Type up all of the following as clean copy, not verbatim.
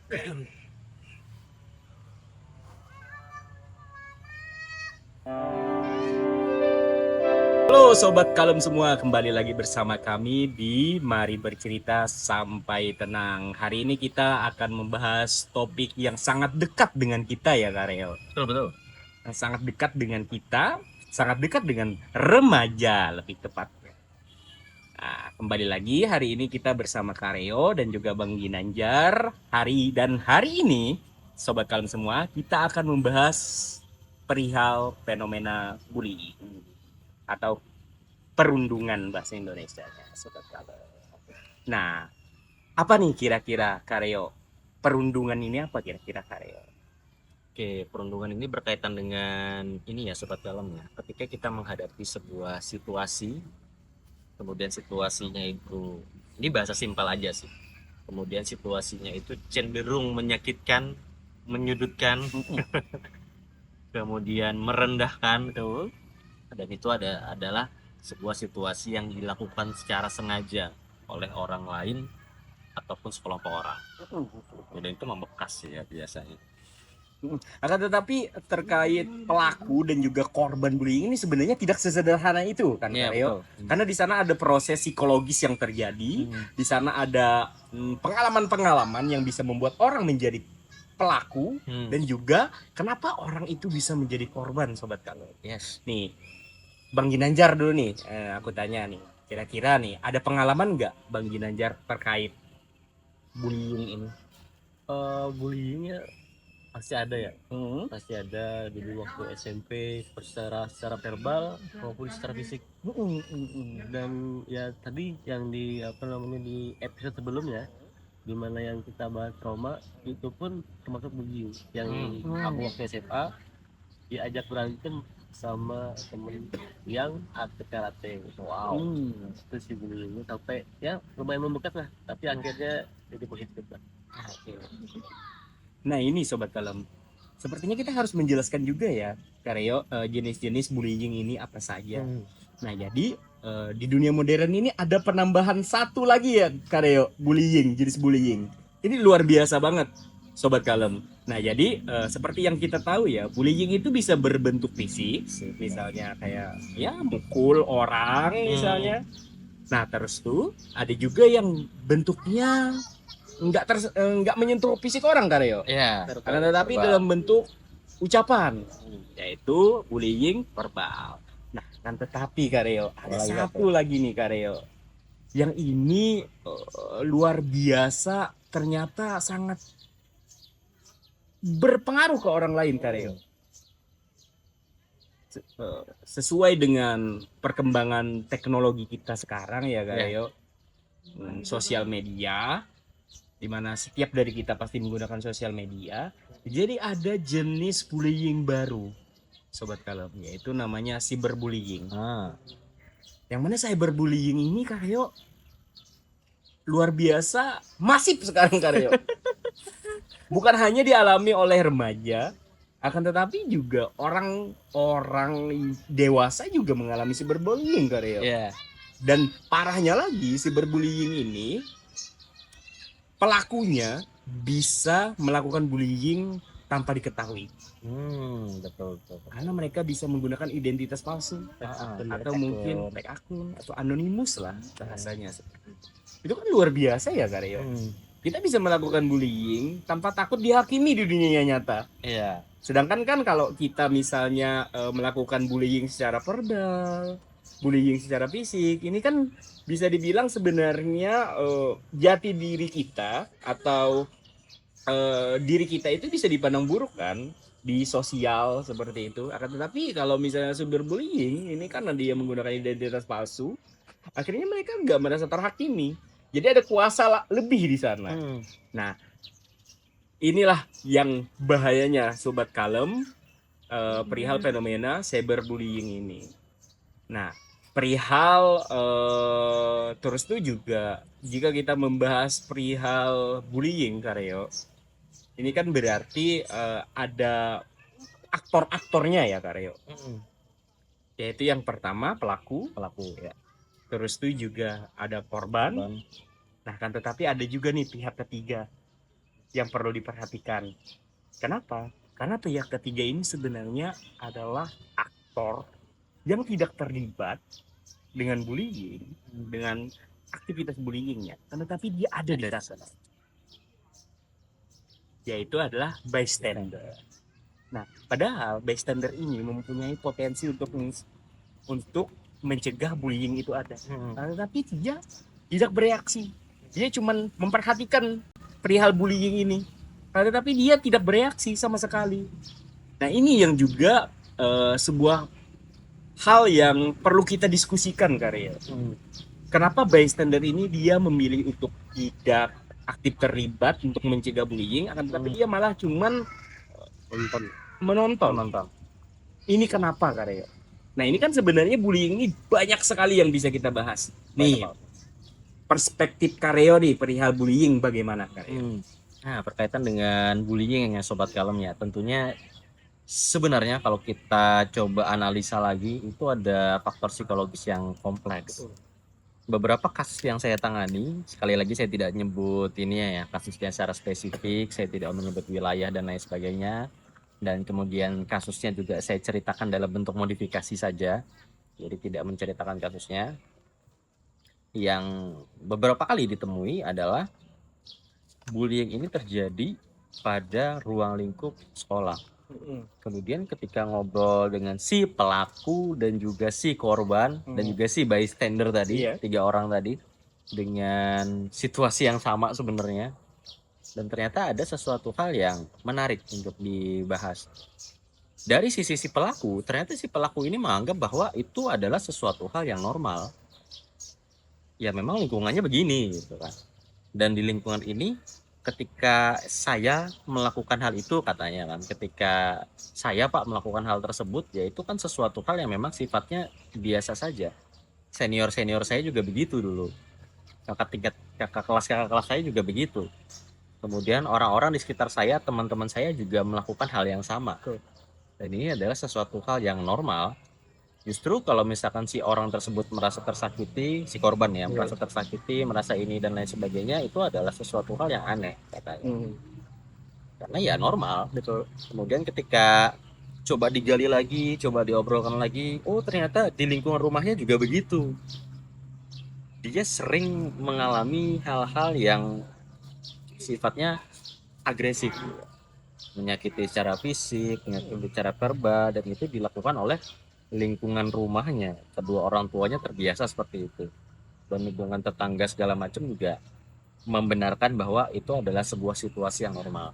Halo Sobat Kalem semua, kembali lagi bersama kami di Mari Bercerita Sampai Tenang. Hari ini kita akan membahas topik yang sangat dekat dengan kita ya Karel. Betul. Yang sangat dekat dengan kita, sangat dekat dengan remaja lebih tepatnya. Nah, kembali lagi hari ini kita bersama Kareo dan juga Bang Ginanjar. Hari ini, Sobat Kalem semua, kita akan membahas perihal fenomena bullying atau perundungan bahasa Indonesia Sobat Kalem. Nah, apa nih kira-kira Kareo? Perundungan ini apa kira-kira Kareo? Oke, perundungan ini berkaitan dengan ini ya Sobat Dalam ya. Ketika kita menghadapi sebuah situasi, kemudian situasinya itu, ini bahasa simpel aja sih. Kemudian situasinya itu cenderung menyakitkan, menyudutkan, kemudian merendahkan, Betul. dan itu adalah sebuah situasi yang dilakukan secara sengaja oleh orang lain ataupun sekelompok orang. Dan itu membekas ya biasanya. Akan tetapi terkait pelaku dan juga korban bullying ini sebenarnya tidak sesederhana itu kan Iya, Kareo. betul. Karena di sana ada proses psikologis yang terjadi, di sana ada pengalaman-pengalaman yang bisa membuat orang menjadi pelaku dan juga kenapa orang itu bisa menjadi korban Sobat Kalem. Yes. Nih, Bang Ginanjar dulu nih, aku tanya nih, kira-kira nih ada pengalaman nggak Bang Ginanjar terkait bullying ini? Bullyingnya pasti ada ya, pasti ada dulu waktu SMP secara verbal maupun secara fisik. Dan ya tadi yang di di episode sebelumnya, di mana yang kita bahas trauma itu pun termasuk bullying yang aku waktu SMA diajak berantem sama temen yang atlet karate. Wow. Terus si bullyingnya sampai ya lumayan membekas lah, tapi akhirnya jadi positif lah. Nah ini Sobat Kalem, sepertinya kita harus menjelaskan juga ya Kareo, jenis-jenis bullying ini apa saja. Nah jadi di dunia modern ini ada penambahan satu lagi ya Kareo, jenis bullying. Ini luar biasa banget Sobat Kalem. Nah jadi seperti yang kita tahu ya, bullying itu bisa berbentuk fisik, misalnya kayak ya mukul orang misalnya. Nah terus tuh ada juga yang bentuknya nggak menyentuh fisik orang Kareo. Ya, Akan tetapi dalam bentuk ucapan, yaitu bullying verbal. Nah, kan tetapi Kareo, ada satu lagi nih Kareo. Yang ini luar biasa, ternyata sangat berpengaruh ke orang lain Kareo. Sesuai dengan perkembangan teknologi kita sekarang ya Kareo. Sosial media, di mana setiap dari kita pasti menggunakan sosial media. Jadi ada jenis bullying baru Sobat Kalem, yaitu namanya cyberbullying. Yang mana cyberbullying ini Karyo luar biasa masif sekarang Karyo. Bukan hanya dialami oleh remaja, akan tetapi juga orang-orang dewasa juga mengalami cyberbullying Karyo. Dan parahnya lagi cyberbullying ini pelakunya bisa melakukan bullying tanpa diketahui. Betul. Karena mereka bisa menggunakan identitas palsu atau mungkin fake akun atau anonimus lah bahasanya. Itu kan luar biasa ya Karyo. Kita bisa melakukan bullying tanpa takut dihakimi di dunia nyata. Iya. Sedangkan kan kalau kita misalnya melakukan bullying secara verbal, bullying secara fisik, ini kan bisa dibilang sebenarnya jati diri kita atau diri kita itu bisa dipandang buruk kan di sosial seperti itu. Akan tetapi kalau misalnya cyberbullying ini kan dia menggunakan identitas palsu, akhirnya mereka nggak merasa terhakimi. Jadi ada kuasa lebih di sana. Nah, inilah yang bahayanya Sobat Kalem perihal fenomena cyberbullying ini. Nah, perihal terus itu juga jika kita membahas perihal bullying Karyo, ini kan berarti ada aktor-aktornya ya Karyo. Yaitu yang pertama pelaku ya. Terus itu juga ada korban. Nah kan tetapi ada juga nih pihak ketiga. yang perlu diperhatikan. Kenapa? Karena pihak ketiga ini sebenarnya adalah aktor yang tidak terlibat dengan bullying, dengan aktivitas bullyingnya, tetapi dia ada di sana, yaitu adalah bystander. Nah, padahal bystander ini mempunyai potensi untuk mencegah bullying itu ada, tetapi dia tidak bereaksi. Dia cuma memperhatikan perihal bullying ini, tetapi dia tidak bereaksi sama sekali. Nah, ini yang juga sebuah hal yang perlu kita diskusikan, Karya. Kenapa bystander ini dia memilih untuk tidak aktif terlibat untuk mencegah bullying, akan tetapi dia malah cuman menonton. Ini kenapa, Karya? Nah, ini kan sebenarnya bullying ini banyak sekali yang bisa kita bahas. Nih, perspektif Karyo nih perihal bullying bagaimana, Karyo? Nah, berkaitan dengan bullying ya Sobat Kalem ya, tentunya sebenarnya kalau kita coba analisa lagi itu ada faktor psikologis yang kompleks. Beberapa kasus yang saya tangani, sekali lagi saya tidak nyebut ini ya kasusnya secara spesifik, saya tidak menyebut wilayah dan lain sebagainya, dan kemudian kasusnya juga saya ceritakan dalam bentuk modifikasi saja, jadi tidak menceritakan kasusnya. Yang beberapa kali ditemui adalah bullying ini terjadi pada ruang lingkup sekolah. Kemudian ketika ngobrol dengan si pelaku dan juga si korban dan juga si bystander tadi, tiga orang tadi, dengan situasi yang sama sebenarnya, dan ternyata ada sesuatu hal yang menarik untuk dibahas. Dari sisi si pelaku, ternyata si pelaku ini menganggap bahwa itu adalah sesuatu hal yang normal. Ya memang lingkungannya begini gitu kan. Dan di lingkungan ini ketika saya melakukan hal itu, katanya kan, ketika saya Pak melakukan hal tersebut, ya itu kan sesuatu hal yang memang sifatnya biasa saja. Senior saya juga begitu dulu, kakak kelas saya juga begitu. Kemudian orang-orang di sekitar saya, teman-teman saya juga melakukan hal yang sama. Dan ini adalah sesuatu hal yang normal. Justru kalau misalkan si orang tersebut merasa tersakiti, si korban ya merasa tersakiti, merasa ini dan lain sebagainya, itu adalah sesuatu hal yang aneh katanya. Karena ya normal. Betul. Kemudian ketika coba digali lagi, coba diobrolkan lagi, oh ternyata di lingkungan rumahnya juga begitu. Dia sering mengalami hal-hal yang sifatnya agresif, menyakiti secara fisik, menyakiti secara verbal, dan itu dilakukan oleh lingkungan rumahnya. Kedua orang tuanya terbiasa seperti itu, dan lingkungan tetangga segala macam juga membenarkan bahwa itu adalah sebuah situasi yang normal.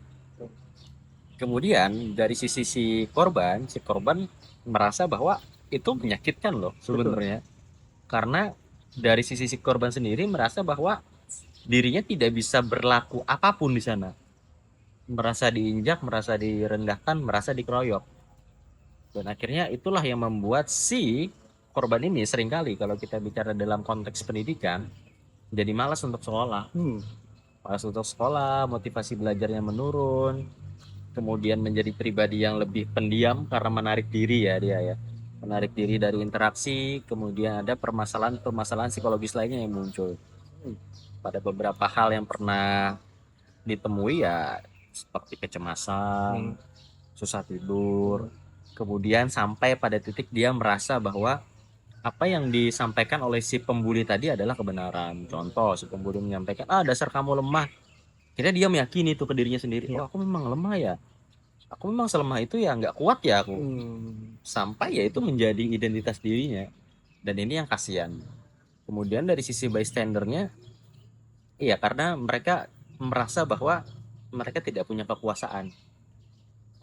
Kemudian dari sisi si korban merasa bahwa itu menyakitkan loh sebenarnya. Karena dari sisi si korban sendiri merasa bahwa dirinya tidak bisa berlaku apapun di sana, merasa diinjak, merasa direndahkan, merasa dikeroyok. Dan akhirnya itulah yang membuat si korban ini seringkali kalau kita bicara dalam konteks pendidikan jadi malas untuk sekolah. Malas untuk sekolah, motivasi belajarnya menurun, kemudian menjadi pribadi yang lebih pendiam karena menarik diri ya dia ya. Menarik diri dari interaksi, kemudian ada permasalahan psikologis lainnya yang muncul. Pada beberapa hal yang pernah ditemui ya seperti kecemasan, susah tidur, kemudian sampai pada titik dia merasa bahwa apa yang disampaikan oleh si pembuli tadi adalah kebenaran. Contoh, si pembuli menyampaikan, dasar kamu lemah. Kira dia meyakini itu ke dirinya sendiri, oh aku memang lemah ya, aku memang selemah itu ya, nggak kuat ya aku. Sampai ya itu menjadi identitas dirinya, dan ini yang kasihan. Kemudian dari sisi bystandernya, iya karena mereka merasa bahwa mereka tidak punya kekuasaan.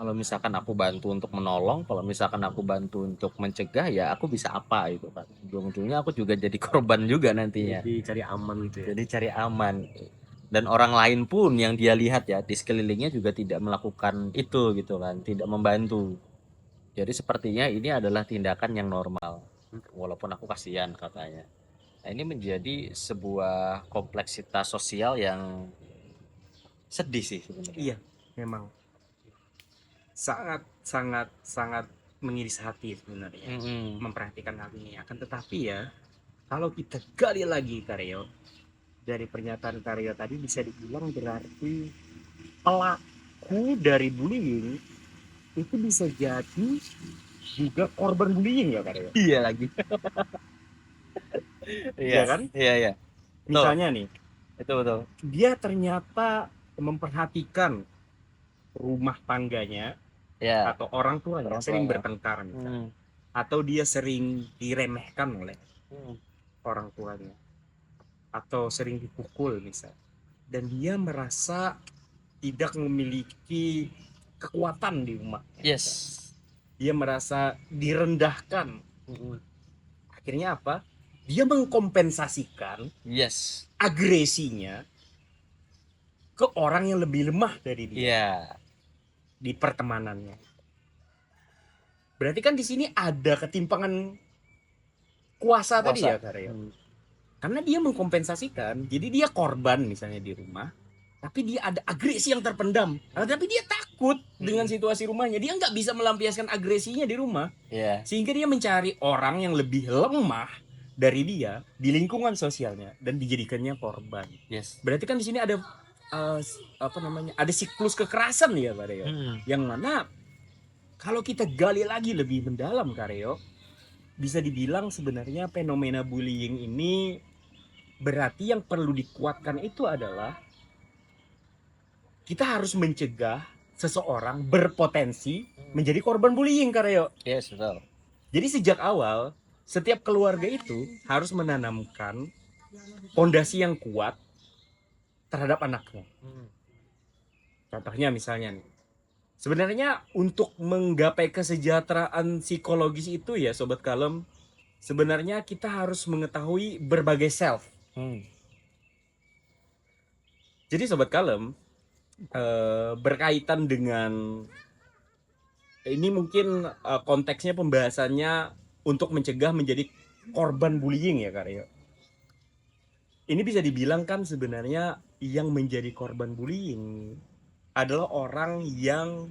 Kalau misalkan aku bantu untuk menolong, kalau misalkan aku bantu untuk mencegah, ya aku bisa apa itu kan. Ujung-ujungnya aku juga jadi korban juga nantinya. Jadi cari aman gitu ya. Jadi cari aman. Dan orang lain pun yang dia lihat ya di sekelilingnya juga tidak melakukan itu gitu kan, tidak membantu. Jadi sepertinya ini adalah tindakan yang normal. Walaupun aku kasihan katanya. Nah, ini menjadi sebuah kompleksitas sosial yang sedih sih sebenarnya. Iya, memang sangat mengiris hati sebenarnya memperhatikan hal ini. Akan tetapi ya, kalau kita gali lagi Karyo, dari pernyataan Karyo tadi bisa dibilang berarti pelaku dari bullying itu bisa jadi juga korban bullying ya Karyo. Iya lagi. Iya kan? Iya, iya. Misalnya nih, Itu betul. dia ternyata memperhatikan rumah tangganya Ya. atau orang tuanya Orang sering tuanya. bertengkar misalnya. Hmm. Atau dia sering diremehkan oleh Hmm. orang tuanya atau sering dipukul misalnya, dan dia merasa tidak memiliki kekuatan di rumah, Yes. dia merasa direndahkan. Hmm. Akhirnya apa? Dia mengkompensasikan Yes. agresinya ke orang yang lebih lemah dari dia Iya. di pertemanannya. Berarti kan di sini ada ketimpangan kuasa tadi ya Karyo. Karena dia mengkompensasikan, jadi dia korban misalnya di rumah, tapi dia ada agresi yang terpendam. Tapi dia takut dengan situasi rumahnya, dia nggak bisa melampiaskan agresinya di rumah, Iya. sehingga dia mencari orang yang lebih lemah dari dia di lingkungan sosialnya dan dijadikannya korban. Yes. Berarti kan di sini ada ada siklus kekerasan ya Karyo, yang mana kalau kita gali lagi lebih mendalam Karyo, bisa dibilang sebenarnya fenomena bullying ini berarti yang perlu dikuatkan itu adalah kita harus mencegah seseorang berpotensi menjadi korban bullying Karyo. Yes, betul. Jadi sejak awal setiap keluarga itu harus menanamkan fondasi yang kuat terhadap anaknya. Contohnya misalnya nih, sebenarnya untuk menggapai kesejahteraan psikologis itu ya Sobat Kalem, sebenarnya kita harus mengetahui berbagai self. Jadi Sobat Kalem, berkaitan dengan ini mungkin konteksnya pembahasannya untuk mencegah menjadi korban bullying ya Karyo. Ini bisa dibilang kan sebenarnya yang menjadi korban bullying adalah orang yang,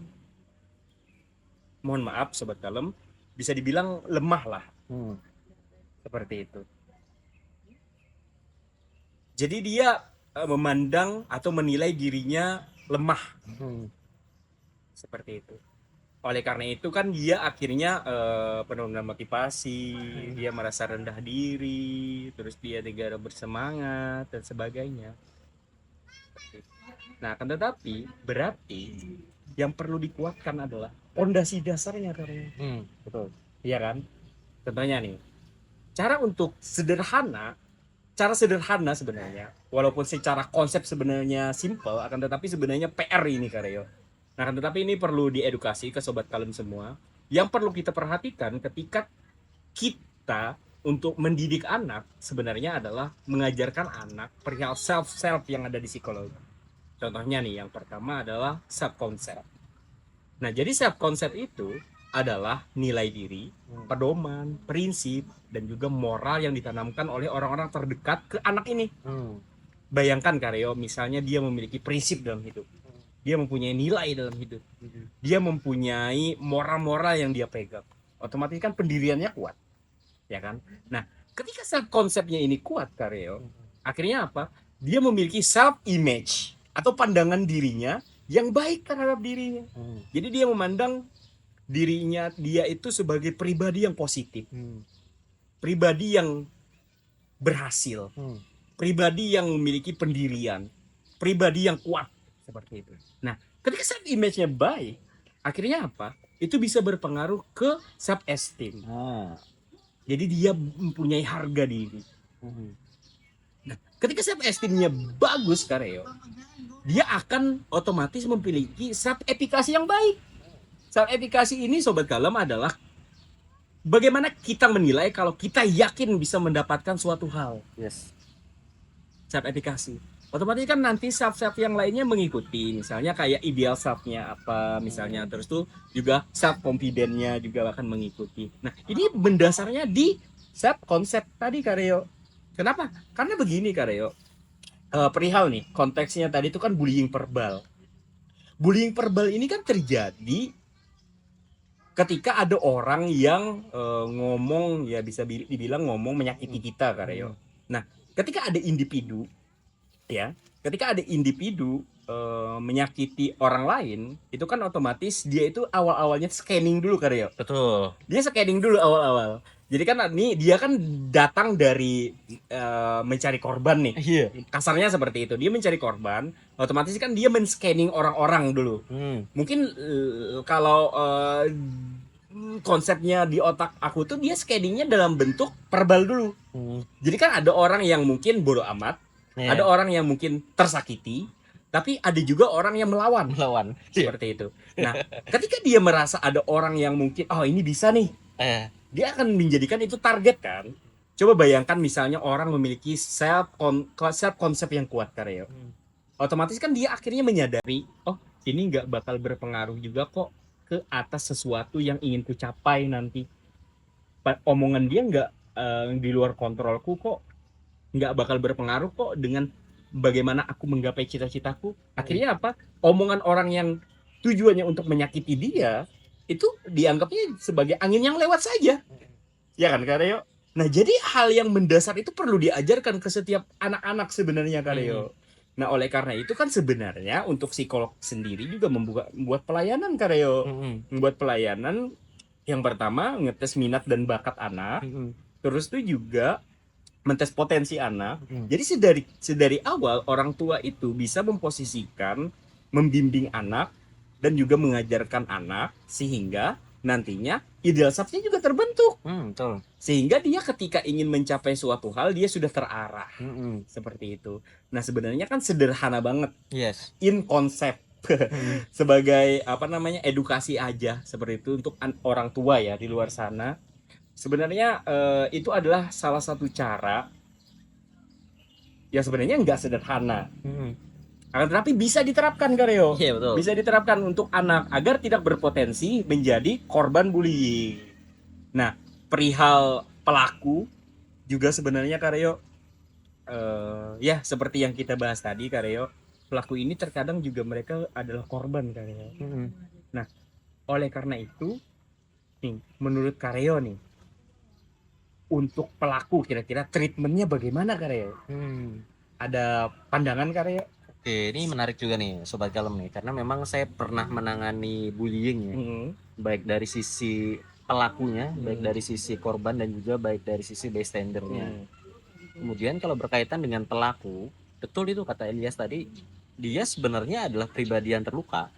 mohon maaf Sobat Kalem, bisa dibilang lemah lah. Seperti itu. Jadi dia memandang atau menilai dirinya lemah. Seperti itu. Oleh karena itu kan dia akhirnya penurunan motivasi, dia merasa rendah diri, terus dia tidak bersemangat dan sebagainya. Nah, akan tetapi berarti yang perlu dikuatkan adalah fondasi dasarnya karena. Betul. Iya kan? Contohnya nih, cara sederhana sebenarnya, walaupun secara konsep sebenarnya simple, akan tetapi sebenarnya PR ini Karyo. Nah, akan tetapi ini perlu diedukasi ke Sobat Kalem semua. Yang perlu kita perhatikan ketika kita untuk mendidik anak sebenarnya adalah mengajarkan anak perihal self yang ada di psikologi. Contohnya nih, yang pertama adalah self concept. Nah, jadi self concept itu adalah nilai diri, pedoman, prinsip, dan juga moral yang ditanamkan oleh orang-orang terdekat ke anak ini. Bayangkan Karyo, misalnya dia memiliki prinsip dalam hidup, dia mempunyai nilai dalam hidup, dia mempunyai moral-moral yang dia pegang, otomatis kan pendiriannya kuat, ya kan? Nah, ketika self konsepnya ini kuat Karyo, akhirnya apa? Dia memiliki self image atau pandangan dirinya yang baik terhadap dirinya. Jadi dia memandang dirinya dia itu sebagai pribadi yang positif, pribadi yang berhasil, pribadi yang memiliki pendirian, pribadi yang kuat, seperti itu. Nah, ketika self image-nya baik, akhirnya apa? Itu bisa berpengaruh ke self esteem. Jadi dia mempunyai harga diri. Nah, ketika self esteem-nya bagus Karyo, dia akan otomatis memiliki self efikasi yang baik. Self efikasi ini Sobat Kalem adalah bagaimana kita menilai kalau kita yakin bisa mendapatkan suatu hal. Yes. Self efikasi. Otomatis kan nanti self yang lainnya mengikuti. Misalnya kayak ideal self-nya apa misalnya, terus tuh juga self confidence-nya juga akan mengikuti. Nah, ini mendasarnya di self concept tadi Karyo. Kenapa? Karena begini Karyo. Perihal nih, konteksnya tadi itu kan bullying verbal. Bullying verbal ini kan terjadi ketika ada orang yang ngomong, ya bisa dibilang ngomong menyakiti kita Karyo. Nah, ketika ada individu menyakiti orang lain, itu kan otomatis dia itu awal-awalnya scanning dulu kan ya. Betul. Dia scanning dulu awal-awal. Jadi kan ini dia kan datang dari mencari korban nih. Iya. Kasarnya seperti itu. Dia mencari korban, otomatis kan dia men-scanning orang-orang dulu. Mungkin kalau konsepnya di otak aku tuh dia scanningnya dalam bentuk verbal dulu. Jadi kan ada orang yang mungkin bodoh amat, ada orang yang mungkin tersakiti, tapi ada juga orang yang melawan. Seperti itu. Nah, ketika dia merasa ada orang yang mungkin oh ini bisa nih, dia akan menjadikan itu target kan. Coba bayangkan misalnya orang memiliki self konsep yang kuat Karyo. Otomatis kan dia akhirnya menyadari, oh ini nggak bakal berpengaruh juga kok ke atas sesuatu yang ingin ku capai nanti. Omongan dia nggak di luar kontrolku kok, nggak bakal berpengaruh kok dengan bagaimana aku menggapai cita-citaku. Akhirnya apa? Omongan orang yang tujuannya untuk menyakiti dia itu dianggapnya sebagai angin yang lewat saja. Ya kan Karyo? Nah jadi hal yang mendasar itu perlu diajarkan ke setiap anak-anak sebenarnya Karyo. Nah oleh karena itu kan sebenarnya untuk psikolog sendiri juga membuat pelayanan Karyo. Membuat pelayanan yang pertama ngetes minat dan bakat anak. Terus itu juga mentes potensi anak. Jadi sedari awal orang tua itu bisa memposisikan, membimbing anak dan juga mengajarkan anak sehingga nantinya ideal self-nya juga terbentuk. Betul. Sehingga dia ketika ingin mencapai suatu hal dia sudah terarah. Seperti itu. Nah, sebenarnya kan sederhana banget. Yes. In konsep sebagai apa namanya edukasi aja seperti itu untuk orang tua ya di luar sana. Sebenarnya itu adalah salah satu cara yang sebenarnya nggak sederhana. Akan tetapi bisa diterapkan Karyo. Iya betul. Bisa diterapkan untuk anak agar tidak berpotensi menjadi korban bullying. Nah, perihal pelaku juga sebenarnya Karyo ya seperti yang kita bahas tadi Karyo, pelaku ini terkadang juga mereka adalah korban Karyo. Nah, oleh karena itu nih menurut Karyo nih untuk pelaku kira-kira treatmentnya bagaimana Karyo? Ada pandangan Karyo? Oke, ini menarik juga nih Sobat Kalem nih, karena memang saya pernah menangani bullying ya, baik dari sisi pelakunya, baik dari sisi korban dan juga baik dari sisi bystandernya. Kemudian kalau berkaitan dengan pelaku, betul itu kata Elias tadi, dia sebenarnya adalah pribadi yang terluka.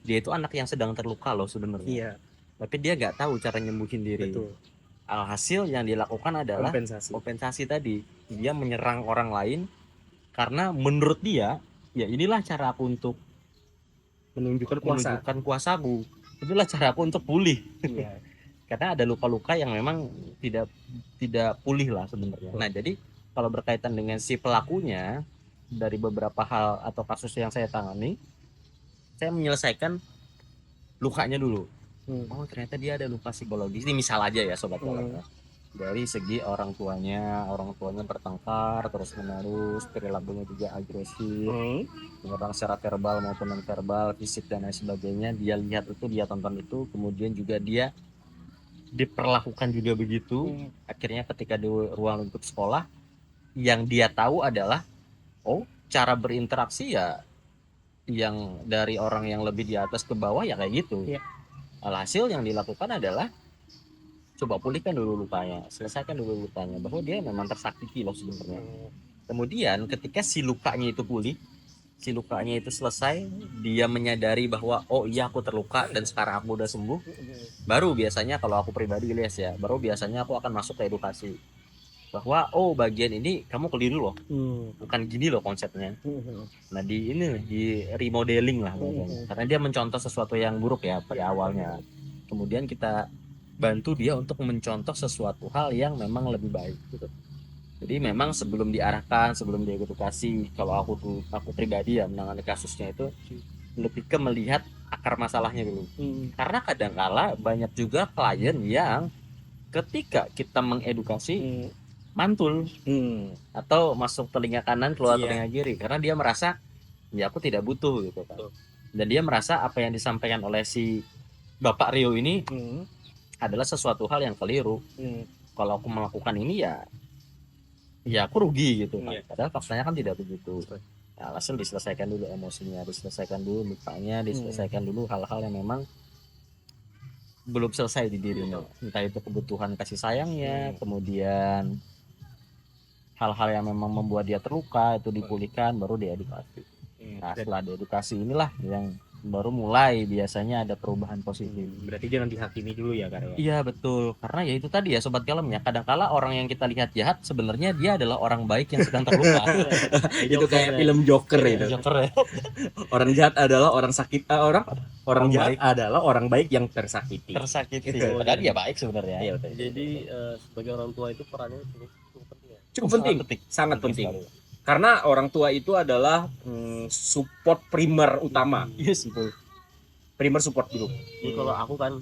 Dia itu anak yang sedang terluka loh sebenarnya. Iya. Tapi dia nggak tahu cara nyembuhin diri. Betul. Alhasil yang dilakukan adalah kompensasi tadi. Dia menyerang orang lain karena menurut dia ya inilah cara aku untuk menunjukkan kuasaku. Inilah cara aku untuk pulih. Iya. Karena ada luka-luka yang memang tidak pulih lah sebenarnya. Nah, jadi kalau berkaitan dengan si pelakunya dari beberapa hal atau kasus yang saya tangani, saya menyelesaikan lukanya dulu. Oh, ternyata dia ada luka psikologis. Ini misal aja ya Sobat Kalem. Dari segi orang tuanya bertengkar terus menerus, perilakunya juga agresif, menyerang secara verbal maupun non verbal, fisik dan lain sebagainya. Dia lihat itu, dia tonton itu, kemudian juga dia diperlakukan juga begitu. Akhirnya ketika di ruang lingkup sekolah, yang dia tahu adalah oh cara berinteraksi ya yang dari orang yang lebih di atas ke bawah ya kayak gitu. Alhasil yang dilakukan adalah coba pulihkan dulu lukanya, selesaikan dulu lukanya, bahwa dia memang tersakiti loh sebenarnya. Kemudian ketika si lukanya itu pulih, si lukanya itu selesai, dia menyadari bahwa oh iya aku terluka dan sekarang aku udah sembuh, baru biasanya kalau aku pribadi Elias ya, baru biasanya aku akan masuk ke edukasi bahwa oh bagian ini kamu keliru loh, bukan gini loh konsepnya. Nah di remodeling lah karena dia mencontoh sesuatu yang buruk ya pada awalnya, kemudian kita bantu dia untuk mencontoh sesuatu hal yang memang lebih baik gitu. Jadi memang sebelum diarahkan, sebelum diedukasi, kalau aku pribadi ya menangani kasusnya itu lebih ke melihat akar masalahnya dulu. Karena kadangkala banyak juga klien yang ketika kita mengedukasi mantul atau masuk telinga kanan keluar telinga kiri karena dia merasa ya aku tidak butuh gitu kan. Dan dia merasa apa yang disampaikan oleh si Bapak Rio ini adalah sesuatu hal yang keliru. Kalau aku melakukan ini ya aku rugi gitu kan. Padahal faktanya kan tidak begitu. alasan diselesaikan dulu emosinya, diselesaikan dulu lukanya, diselesaikan dulu hal-hal yang memang belum selesai di dirinya, entah itu kebutuhan kasih sayangnya, kemudian hal-hal yang memang membuat dia terluka itu dipulihkan, baru diedukasi. Nah, setelah diedukasi inilah yang baru mulai biasanya ada perubahan positif. Berarti jangan dihakimi dulu ya Karyo. Iya betul, karena ya itu tadi ya sobat kalem ya, kadangkala orang yang kita lihat jahat sebenarnya dia adalah orang baik yang sedang terluka. Itu kayak film Joker itu. Joker ya. Orang jahat adalah orang sakit orang Orang jahat baik. adalah orang baik yang tersakiti. Tersakiti. Padahal dia baik sebenarnya. Iya, betul. Jadi sebagai orang tua itu perannya cukup penting ya. Cukup penting, sangat penting. Karena orang tua itu adalah support primer utama. Yes, betul. Primer support dulu. Jadi kalau aku kan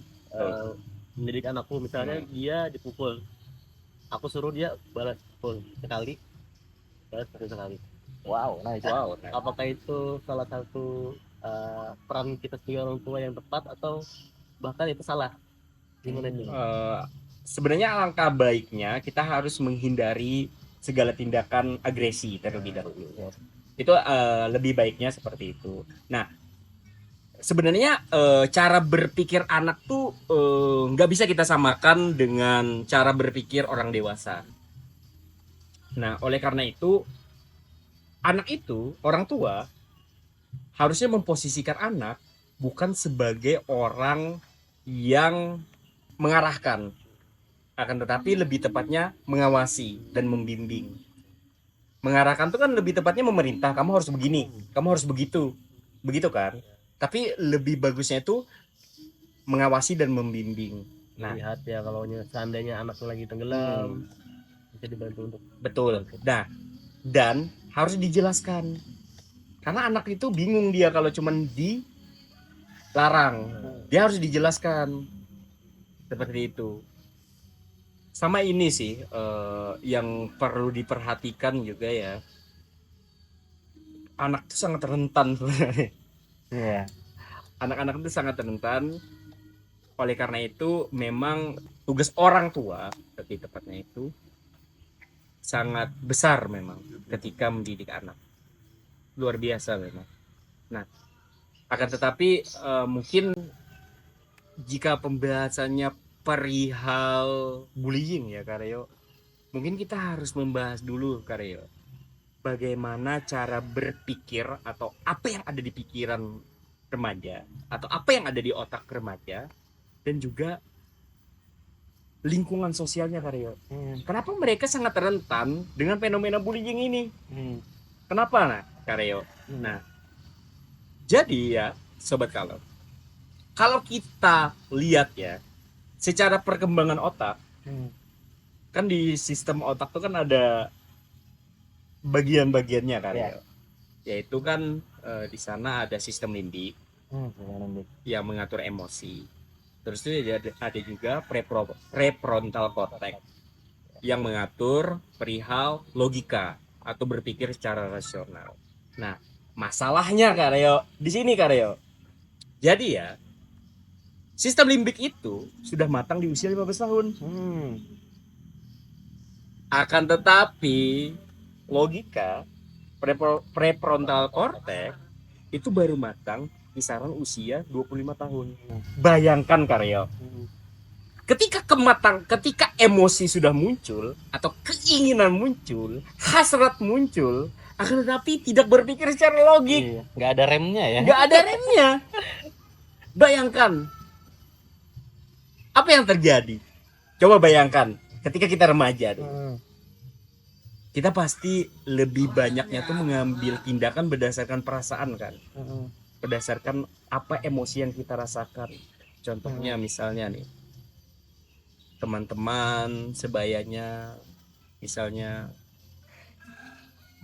mendidik anakku, misalnya dia dipukul, aku suruh dia balas pukul sekali, balas pukul sekali. Wow, nice. Wow. Apakah itu salah satu peran kita sebagai orang tua yang tepat atau bahkan itu salah? Gimana ini? Sebenarnya alangkah baiknya kita harus menghindari segala tindakan agresi terlebih dahulu. Itu lebih baiknya seperti itu. Nah, sebenarnya cara berpikir anak tuh nggak bisa kita samakan dengan cara berpikir orang dewasa. Nah, oleh karena itu anak itu, orang tua harusnya memposisikan anak bukan sebagai orang yang mengarahkan, akan tetapi lebih tepatnya mengawasi dan membimbing. Mengarahkan itu kan lebih tepatnya memerintah, kamu harus begini, kamu harus begitu, begitu kan? Tapi lebih bagusnya itu mengawasi dan membimbing. Nah, Lihat ya kalau seandainya anaknya lagi tenggelam, bisa dibantu untuk betul. Nah, dan harus dijelaskan. Karena anak itu bingung dia kalau cuman dilarang. Dia harus dijelaskan. Seperti itu. Sama ini sih yang perlu diperhatikan juga ya. Anak itu sangat rentan sebenarnya. Iya. Anak-anak itu sangat rentan. Oleh karena itu memang tugas orang tua, lebih tepatnya itu sangat besar memang ketika mendidik anak. Luar biasa memang. Nah, akan tetapi mungkin jika pembahasannya perihal bullying ya Karyo, mungkin kita harus membahas dulu Karyo, bagaimana cara berpikir atau apa yang ada di pikiran remaja atau apa yang ada di otak remaja dan juga lingkungan sosialnya Karyo. Kenapa mereka sangat rentan dengan fenomena bullying ini? Kenapa nah Karyo? Nah, jadi ya sobat kalau kita lihat ya secara perkembangan otak, kan di sistem otak tuh kan ada bagian-bagiannya kan ya. Yaitu kan di sana ada sistem limbik yang mengatur emosi. Terus itu ada juga prefrontal cortex yang mengatur perihal logika atau berpikir secara rasional. Nah, masalahnya Karyo di sini Karyo. Jadi ya sistem limbik itu sudah matang di usia 15 tahun. Akan tetapi logika prefrontal cortex itu baru matang kisaran usia 25 tahun. Bayangkan Karyo. Ketika emosi sudah muncul atau keinginan muncul, hasrat muncul, akan tetapi tidak berpikir secara logik. Nggak ada remnya ya. Nggak ada remnya. Bayangkan apa yang terjadi. Coba bayangkan ketika kita remaja tuh. Kita pasti lebih banyaknya tuh mengambil tindakan berdasarkan perasaan kan. Berdasarkan apa emosi yang kita rasakan. Contohnya misalnya nih, teman-teman sebayanya misalnya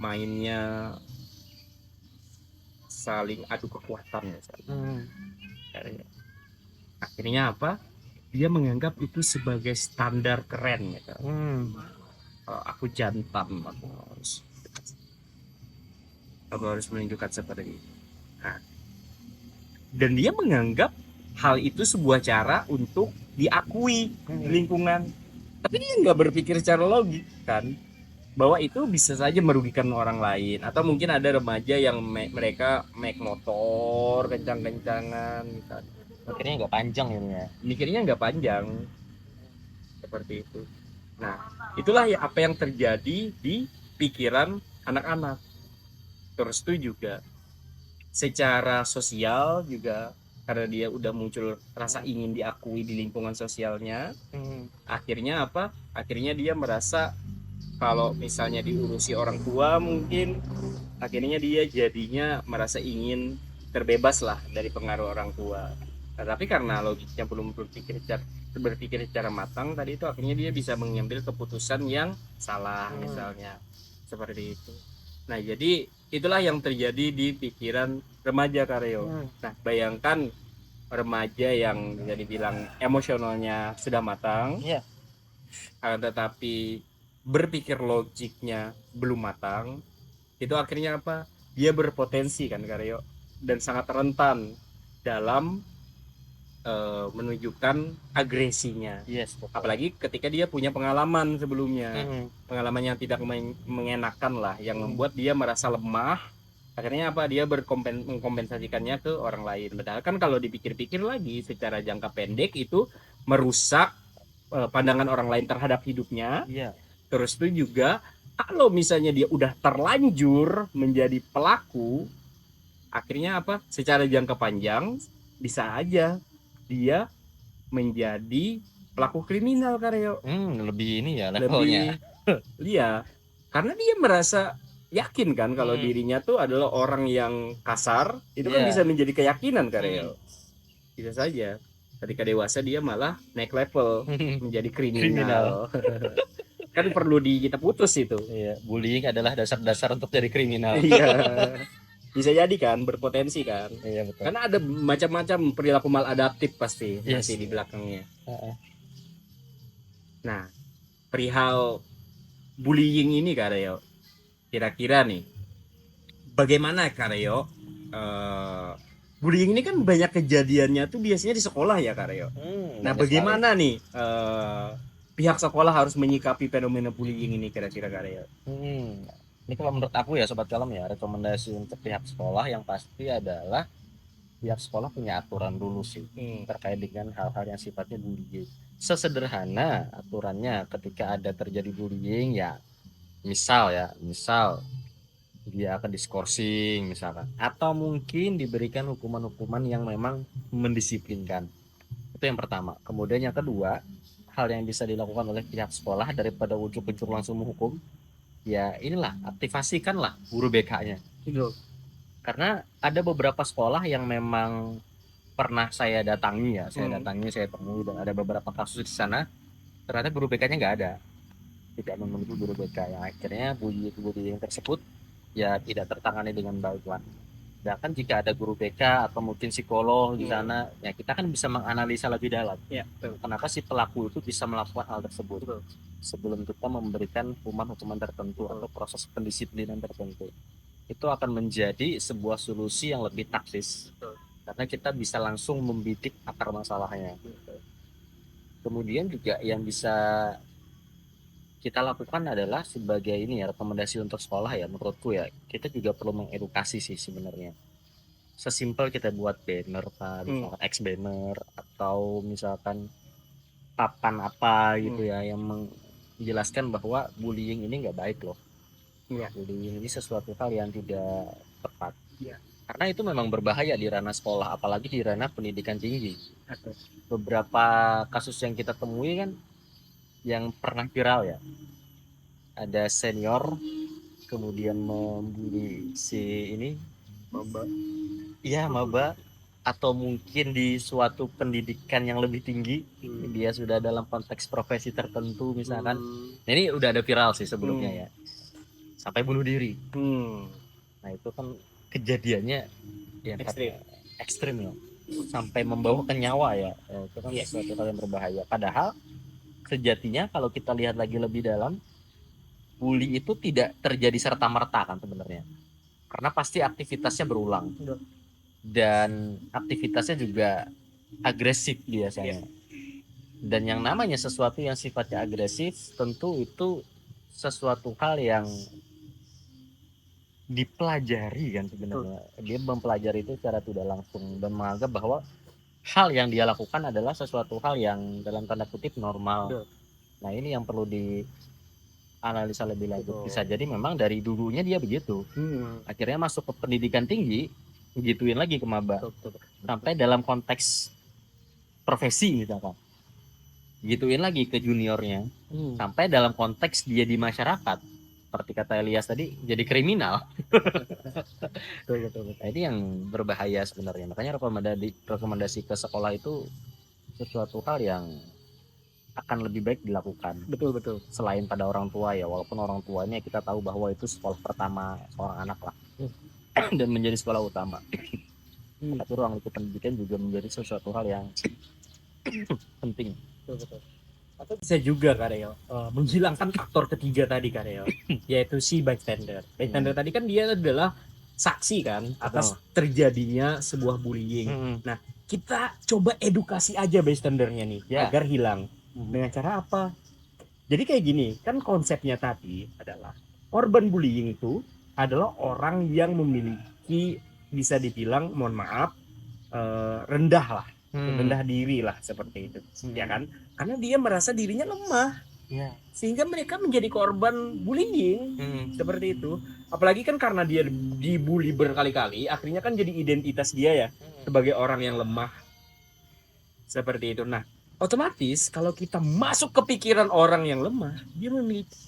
mainnya saling adu kekuatan misalnya. Akhirnya apa? Dia menganggap itu sebagai standar keren gitu. Aku jantan, aku harus menunjukkan seperti itu. Nah, dan dia menganggap hal itu sebuah cara untuk diakui di lingkungan. Tapi dia nggak berpikir secara logik kan. bahwa itu bisa saja merugikan orang lain, atau mungkin ada remaja yang mereka naik motor kencang-kencangan misalnya. Akhirnya nggak panjang ini ya. Mikirnya nggak panjang seperti itu. Nah, itulah ya apa yang terjadi di pikiran anak-anak. Terus itu juga secara sosial juga, karena dia udah muncul rasa ingin diakui di lingkungan sosialnya, akhirnya apa? Akhirnya dia merasa kalau misalnya diurusi orang tua, mungkin akhirnya dia jadinya merasa ingin terbebas lah dari pengaruh orang tua. Nah, tapi karena logiknya belum berpikir secara matang tadi itu, akhirnya dia bisa mengambil keputusan yang salah misalnya seperti itu. Nah, jadi itulah yang terjadi di pikiran remaja, Karyo. Nah, bayangkan remaja yang bisa dibilang emosionalnya sudah matang, tetapi berpikir logiknya belum matang, itu akhirnya apa? Dia berpotensi kan, Karyo, dan sangat rentan dalam menunjukkan agresinya. Apalagi ketika dia punya pengalaman sebelumnya, pengalaman yang tidak mengenakan lah, yang membuat dia merasa lemah. Akhirnya apa? Dia mengkompensasikannya ke orang lain. Padahal kan kalau dipikir-pikir lagi secara jangka pendek itu merusak pandangan orang lain terhadap hidupnya. Terus itu juga kalau misalnya dia udah terlanjur menjadi pelaku, akhirnya apa? Secara jangka panjang bisa aja dia menjadi pelaku kriminal, Karyo. Lebih ini ya levelnya. Iya, karena dia merasa yakin kan kalau dirinya tuh adalah orang yang kasar, itu kan bisa menjadi keyakinan, Karyo. Bisa saja ketika dewasa dia malah naik level menjadi kriminal. Kan perlu kita putus itu. Iya, bullying adalah dasar-dasar untuk jadi kriminal. Iya. Bisa jadi kan, berpotensi kan. Iya, betul. Karena ada macam-macam perilaku maladaptif pasti nanti di belakangnya. Nah, perihal bullying ini, Karyo, kira-kira nih bagaimana, Karyo? Bullying ini kan banyak kejadiannya tuh biasanya di sekolah ya, Karyo. Nah, bagaimana nih pihak sekolah harus menyikapi fenomena bullying ini, kira-kira, Karyo? Ini kalau menurut aku ya Sobat Kalem ya, rekomendasi untuk pihak sekolah yang pasti adalah pihak sekolah punya aturan dulu sih terkait dengan hal-hal yang sifatnya bullying. Sesederhana aturannya ketika ada terjadi bullying ya, misal dia akan diskorsing misalkan, atau mungkin diberikan hukuman-hukuman yang memang mendisiplinkan. Itu yang pertama. Kemudian yang kedua, hal yang bisa dilakukan oleh pihak sekolah daripada ujuk-ujuk langsung menghukum, ya inilah, aktifasikanlah guru BK-nya. Karena ada beberapa sekolah yang memang pernah saya datangi ya, saya temui, dan ada beberapa kasus di sana ternyata guru BK-nya nggak ada, tidak menunggu guru BK, yang akhirnya bullying tersebut ya tidak tertangani dengan baik lah. Bahkan jika ada guru BK atau mungkin psikolog di sana, ya kita kan bisa menganalisa lebih dalam. Kenapa si pelaku itu bisa melakukan hal tersebut sebelum kita memberikan hukuman tertentu atau proses pendisiplinan tertentu. Itu akan menjadi sebuah solusi yang lebih taktis, karena kita bisa langsung membidik akar masalahnya. Kemudian juga yang bisa kita lakukan adalah sebagai ini ya, rekomendasi untuk sekolah ya, menurutku ya, kita juga perlu mengedukasi sih sebenarnya. Sesimpel kita buat banner Pak, misalkan X banner, atau misalkan papan apa gitu ya, yang menjelaskan bahwa bullying ini nggak baik loh. Bullying ini sesuatu hal yang tidak tepat. Karena itu memang berbahaya di ranah sekolah, apalagi di ranah pendidikan tinggi. Beberapa kasus yang kita temui kan yang pernah viral ya, ada senior kemudian membuli si ini maba, atau mungkin di suatu pendidikan yang lebih tinggi, dia sudah dalam konteks profesi tertentu misalkan. Nah, ini udah ada viral sih sebelumnya ya, sampai bunuh diri. Nah itu kan kejadiannya ya ekstrim ya, sampai membawa ke nyawa ya, itu kan sesuatu hal yang berbahaya. Padahal sejatinya kalau kita lihat lagi lebih dalam, bully itu tidak terjadi serta-merta kan sebenarnya, karena pasti aktivitasnya berulang dan aktivitasnya juga agresif biasanya. Dan yang namanya sesuatu yang sifatnya agresif tentu itu sesuatu hal yang dipelajari kan sebenarnya. Dia mempelajari itu secara tidak langsung dan menganggap bahwa hal yang dia lakukan adalah sesuatu hal yang dalam tanda kutip normal. Betul. Nah ini yang perlu dianalisa lebih lanjut. Betul. Bisa jadi memang dari dulunya dia begitu. Akhirnya masuk ke pendidikan tinggi, gituin lagi ke maba. Betul. Sampai dalam konteks profesi misalkan, gituin lagi ke juniornya. Sampai dalam konteks dia di masyarakat, seperti kata Elias tadi, jadi kriminal. Betul. Nah, ini yang berbahaya sebenarnya. Makanya rekomendasi ke sekolah itu sesuatu hal yang akan lebih baik dilakukan. Betul. Selain pada orang tua ya, walaupun orang tuanya kita tahu bahwa itu sekolah pertama seorang anak lah. Dan menjadi sekolah utama. Tapi ruang lingkup pendidikan juga menjadi sesuatu hal yang penting. Betul. Atau bisa juga Karel menghilangkan faktor ketiga tadi Karel, yaitu si bystander. Bystander tadi kan dia adalah saksi kan atas terjadinya sebuah bullying. Nah, kita coba edukasi aja bystandernya nih agar hilang. Dengan cara apa? Jadi kayak gini, kan konsepnya tadi adalah korban bullying itu adalah orang yang memiliki, bisa dibilang mohon maaf, rendah lah, rendah diri lah seperti itu, ya kan? Karena dia merasa dirinya lemah, sehingga mereka menjadi korban bullying seperti itu. Apalagi kan karena dia dibully berkali-kali, akhirnya kan jadi identitas dia ya sebagai orang yang lemah seperti itu. Nah, otomatis kalau kita masuk ke pikiran orang yang lemah, dia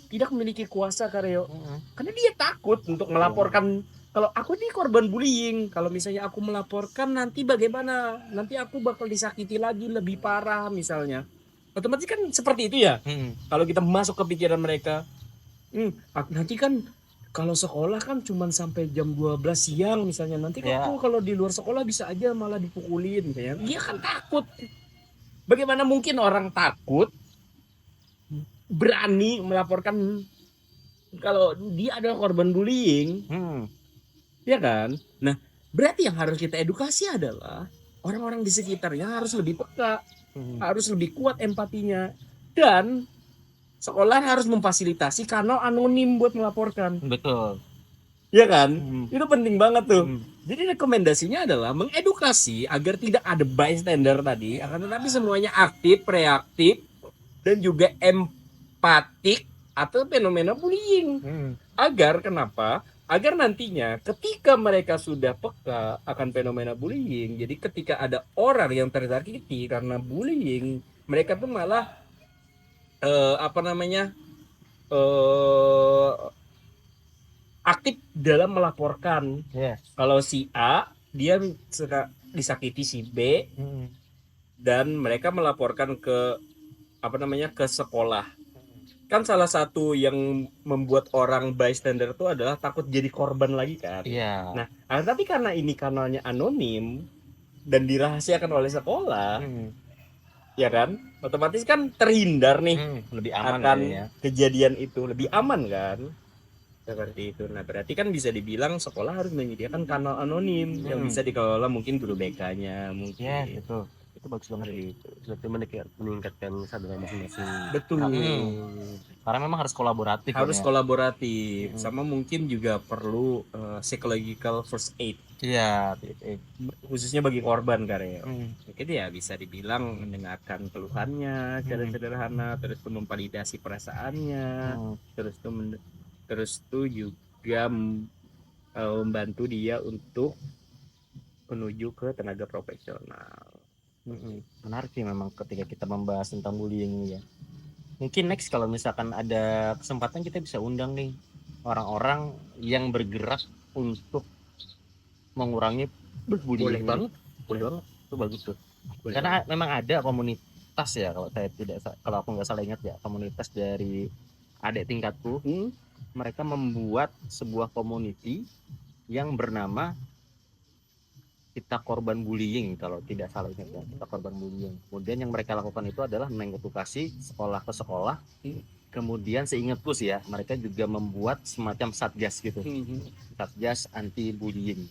tidak memiliki kuasa Karyo, karena dia takut untuk melaporkan. Kalau aku ini korban bullying, kalau misalnya aku melaporkan nanti bagaimana? Nanti aku bakal disakiti lagi lebih parah misalnya. Otomatis kan seperti itu ya. Kalau kita masuk ke pikiran mereka, nanti kan kalau sekolah kan cuma sampai jam 12 siang misalnya. Nanti aku kalau di luar sekolah bisa aja malah dipukulin misalnya. Dia kan takut. Bagaimana mungkin orang takut berani melaporkan kalau dia adalah korban bullying? Ya kan? Nah, berarti yang harus kita edukasi adalah orang-orang di sekitarnya harus lebih peka, harus lebih kuat empatinya, dan sekolah harus memfasilitasi kanal anonim buat melaporkan. Betul. Ya kan? Itu penting banget tuh. Jadi rekomendasinya adalah mengedukasi agar tidak ada bystander tadi, akan tetapi semuanya aktif, reaktif, dan juga empatik atau fenomena bullying. Agar kenapa? Agar nantinya ketika mereka sudah peka akan fenomena bullying, jadi ketika ada orang yang tersakiti karena bullying, mereka tuh malah aktif dalam melaporkan. Kalau si A dia disakiti si B, dan mereka melaporkan ke ke sekolah. Kan salah satu yang membuat orang bystander itu adalah takut jadi korban lagi kan. Nah, tapi karena ini kanalnya anonim dan dirahasiakan oleh sekolah, ya kan, otomatis kan terhindar nih lebih aman akan ya. kejadian itu, lebih aman kan, seperti itu. Nah, berarti kan bisa dibilang sekolah harus menyediakan kanal anonim yang bisa dikelola mungkin guru BK-nya mungkin. Betul. Itu bagus banget itu. Seperti meningkatkan kesadaran masing-masing. Betul. Karena memang harus kolaboratif. Harus kolaboratif, sama mungkin juga perlu psychological first aid. Khususnya bagi korban Karel. Mungkin ya bisa dibilang mendengarkan keluhannya secara sederhana, terus tuh memvalidasi perasaannya, terus tuh juga membantu dia untuk menuju ke tenaga profesional. Menarik sih memang ketika kita membahas tentang bullying ini ya. Mungkin next kalau misalkan ada kesempatan kita bisa undang nih orang-orang yang bergerak untuk mengurangi bullying. Boleh banget. Itu bagus tuh. Karena memang ada komunitas ya, kalau aku nggak salah ingat ya, komunitas dari adik tingkatku. Mereka membuat sebuah community yang bernama Kita Korban Bullying, kalau tidak salah ingat ya, Kita Korban Bullying. Kemudian yang mereka lakukan itu adalah mengedukasi sekolah ke sekolah. Kemudian seingatku sih ya, mereka juga membuat semacam satgas gitu, satgas anti bullying.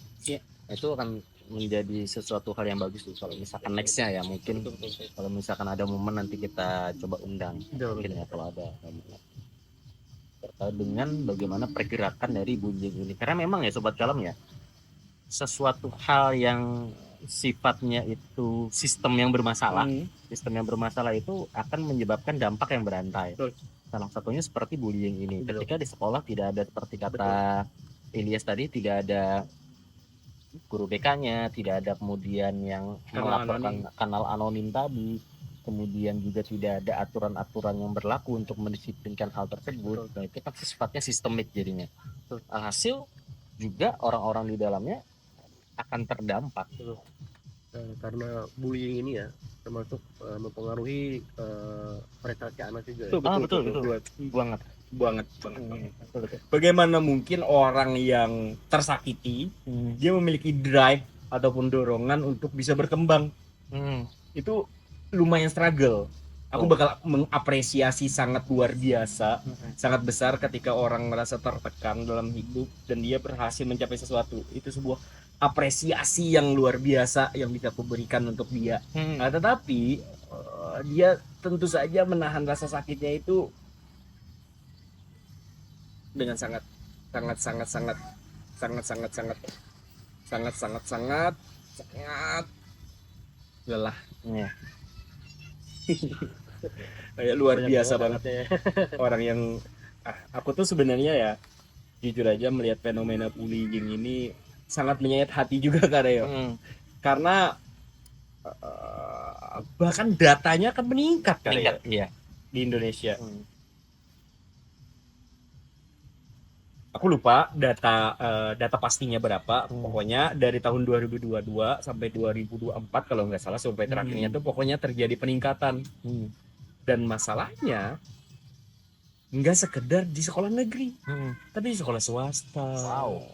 Itu akan menjadi sesuatu hal yang bagus tuh kalau misalkan nextnya ya, mungkin kalau misalkan ada momen nanti kita coba undang mungkin ya, kalau ada. dengan bagaimana pergerakan dari bullying ini. Karena memang ya sobat kalam ya, sesuatu hal yang sifatnya itu sistem yang bermasalah, sistem yang bermasalah itu akan menyebabkan dampak yang berantai. Betul. Salah satunya seperti bullying ini. Betul. Ketika di sekolah tidak ada, seperti kata Ilyas tadi, tidak ada guru BK-nya, tidak ada kemudian yang Kanal melaporkan kanal anonim tadi, kemudian juga tidak ada aturan-aturan yang berlaku untuk mendisiplinkan hal tersebut. Nah, itu kan sifatnya sistemik jadinya. Alhasil juga orang-orang di dalamnya akan terdampak. Karena bullying ini ya termasuk mempengaruhi prestasi anak juga ya. Betul. Banget. Bagaimana mungkin orang yang tersakiti dia memiliki drive ataupun dorongan untuk bisa berkembang? Itu lumayan struggle. Aku bakal mengapresiasi sangat luar biasa, sangat besar ketika orang merasa tertekan dalam hidup dan dia berhasil mencapai sesuatu. Itu sebuah apresiasi yang luar biasa yang bisa aku berikan untuk dia. Nah, tetapi dia tentu saja menahan rasa sakitnya itu dengan sangat lelah. Ya. Kayak luar biasa banget ya. orang yang aku tuh sebenarnya ya jujur aja melihat fenomena bullying ini sangat menyayat hati juga karena bahkan datanya kan meningkat Iya. di Indonesia. Aku lupa data pastinya berapa. Pokoknya dari tahun 2022 sampai 2024 kalau nggak salah sampai terakhirnya tuh pokoknya terjadi peningkatan. Dan masalahnya nggak sekedar di sekolah negeri, tapi di sekolah swasta. Wow.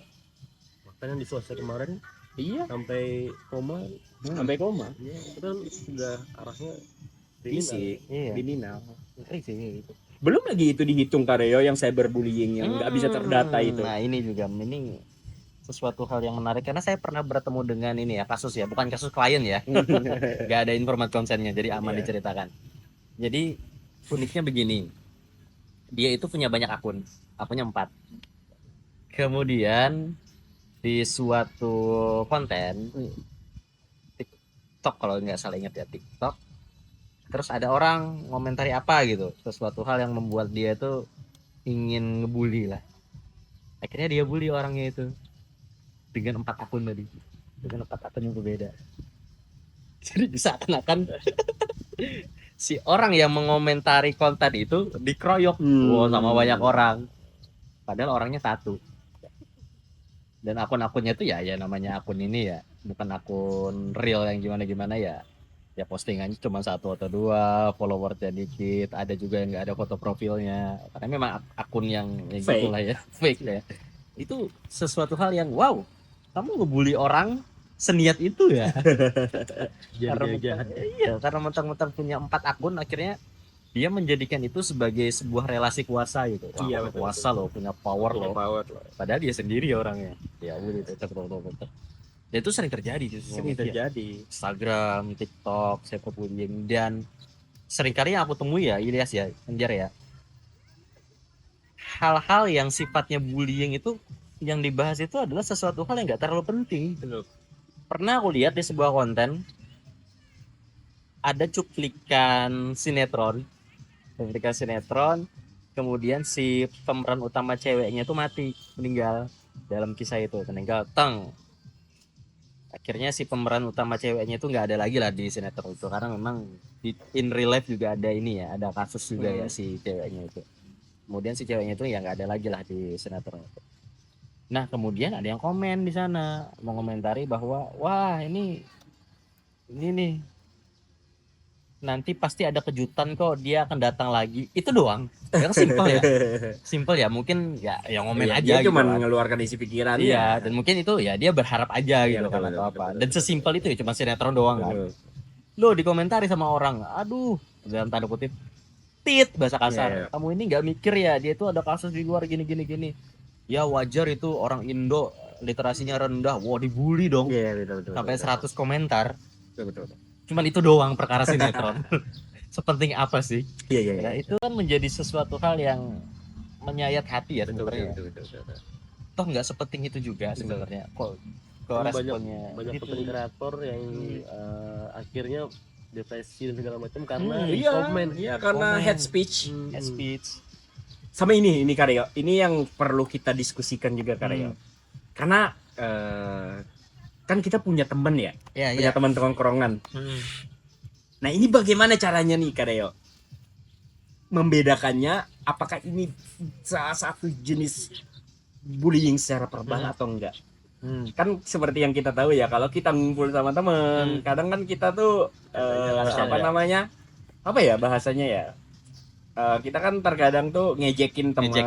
Makanya di swasta kemarin Iya, sampai koma. Iya, Itu kan sudah arahnya fisik, Iya. kriminal. Ngeri sih gitu. Belum lagi itu dihitung Karyo yang cyberbullying yang nggak bisa terdata itu. Nah, ini juga ini sesuatu hal yang menarik karena saya pernah bertemu dengan ini ya, kasus ya, bukan kasus klien ya. Gak ada informat konsennya, jadi aman diceritakan. Jadi uniknya begini, dia itu punya banyak akun, akunnya 4. Kemudian di suatu konten TikTok kalau nggak salah ingat ya, TikTok, terus ada orang ngomentari apa gitu, sesuatu hal yang membuat dia itu ingin ngebully lah. Akhirnya dia bully orangnya itu dengan 4 akun tadi, dengan 4 akun yang berbeda. Jadi seakan-akan si orang yang mengomentari konten itu dikeroyok sama banyak orang, padahal orangnya satu. Dan akun-akunnya tuh ya namanya akun ini ya, bukan akun real yang gimana-gimana ya. Ya postingannya cuma 1 atau 2, followersnya dikit, ada juga yang nggak ada foto profilnya, karena memang akun yang Fake. gitulah ya, fake lah ya. Itu sesuatu hal yang wow, kamu ngebully orang seniat itu ya. Karena mentang-mentang punya 4 akun, akhirnya dia menjadikan itu sebagai sebuah relasi kuasa gitu. Wah, Iya, aku betul, kuasa loh, punya power loh. Padahal dia sendiri orangnya. Ya udah itu. Dan itu sering terjadi di sosial media. Instagram, TikTok, cyberbullying, dan seringkali yang aku temui ya, Ilyas ya, Anjar ya, hal-hal yang sifatnya bullying itu yang dibahas itu adalah sesuatu hal yang nggak terlalu penting. Pernah aku lihat di sebuah konten ada cuplikan sinetron, kemudian si pemeran utama ceweknya itu mati, meninggal dalam kisah itu, meninggal teng. Akhirnya si pemeran utama ceweknya itu nggak ada lagi lah di sinetron itu, karena memang in real life juga ada ini ya, ada kasus juga ya si ceweknya itu. Kemudian si ceweknya itu ya nggak ada lagi lah di sinetron itu. Nah kemudian ada yang komen di sana mengomentari bahwa wah ini nih nanti pasti ada kejutan kok, dia akan datang lagi. Itu doang. Yang simpel ya, mungkin ya ngomen aja dia gitu cuma kan. mengeluarkan isi pikirannya. Iya, dan mungkin itu ya dia berharap aja gitu kan atau apa. Dan sesimpel itu ya, cuma sinetron doang kan. Lo dikomentari sama orang, aduh, dalam tanda kutip, tit bahasa kasar. Kamu ini nggak mikir ya, dia itu ada kasus di luar gini. Ya wajar itu, orang Indo literasinya rendah. Wah, dibully dong. Betul. Sampai 100 komentar. Betul. Cuman itu doang perkara sinetron. Sepenting apa sih? Iya. Nah, itu kan menjadi sesuatu hal yang menyayat hati ya sebenarnya. betul. Toh nggak sepenting itu juga sebenarnya. Kok responnya banyak gitu. konten kreator yang akhirnya depresi dan segala macam karena Iya, komen. iya karena Komen. head speech. Head speech. Sama ini Karyo. Ini yang perlu kita diskusikan juga Karyo. Karena kan kita punya temen ya, Ya, punya ya. teman tongkrongan. Nah ini bagaimana caranya nih Karyo? Membedakannya, apakah ini salah satu jenis bullying secara verbal atau enggak? Kan seperti yang kita tahu ya, kalau kita ngumpul sama teman, kadang kan kita tuh apa namanya, apa ya bahasanya ya, kita kan terkadang tuh ngejekin teman, Ngejek,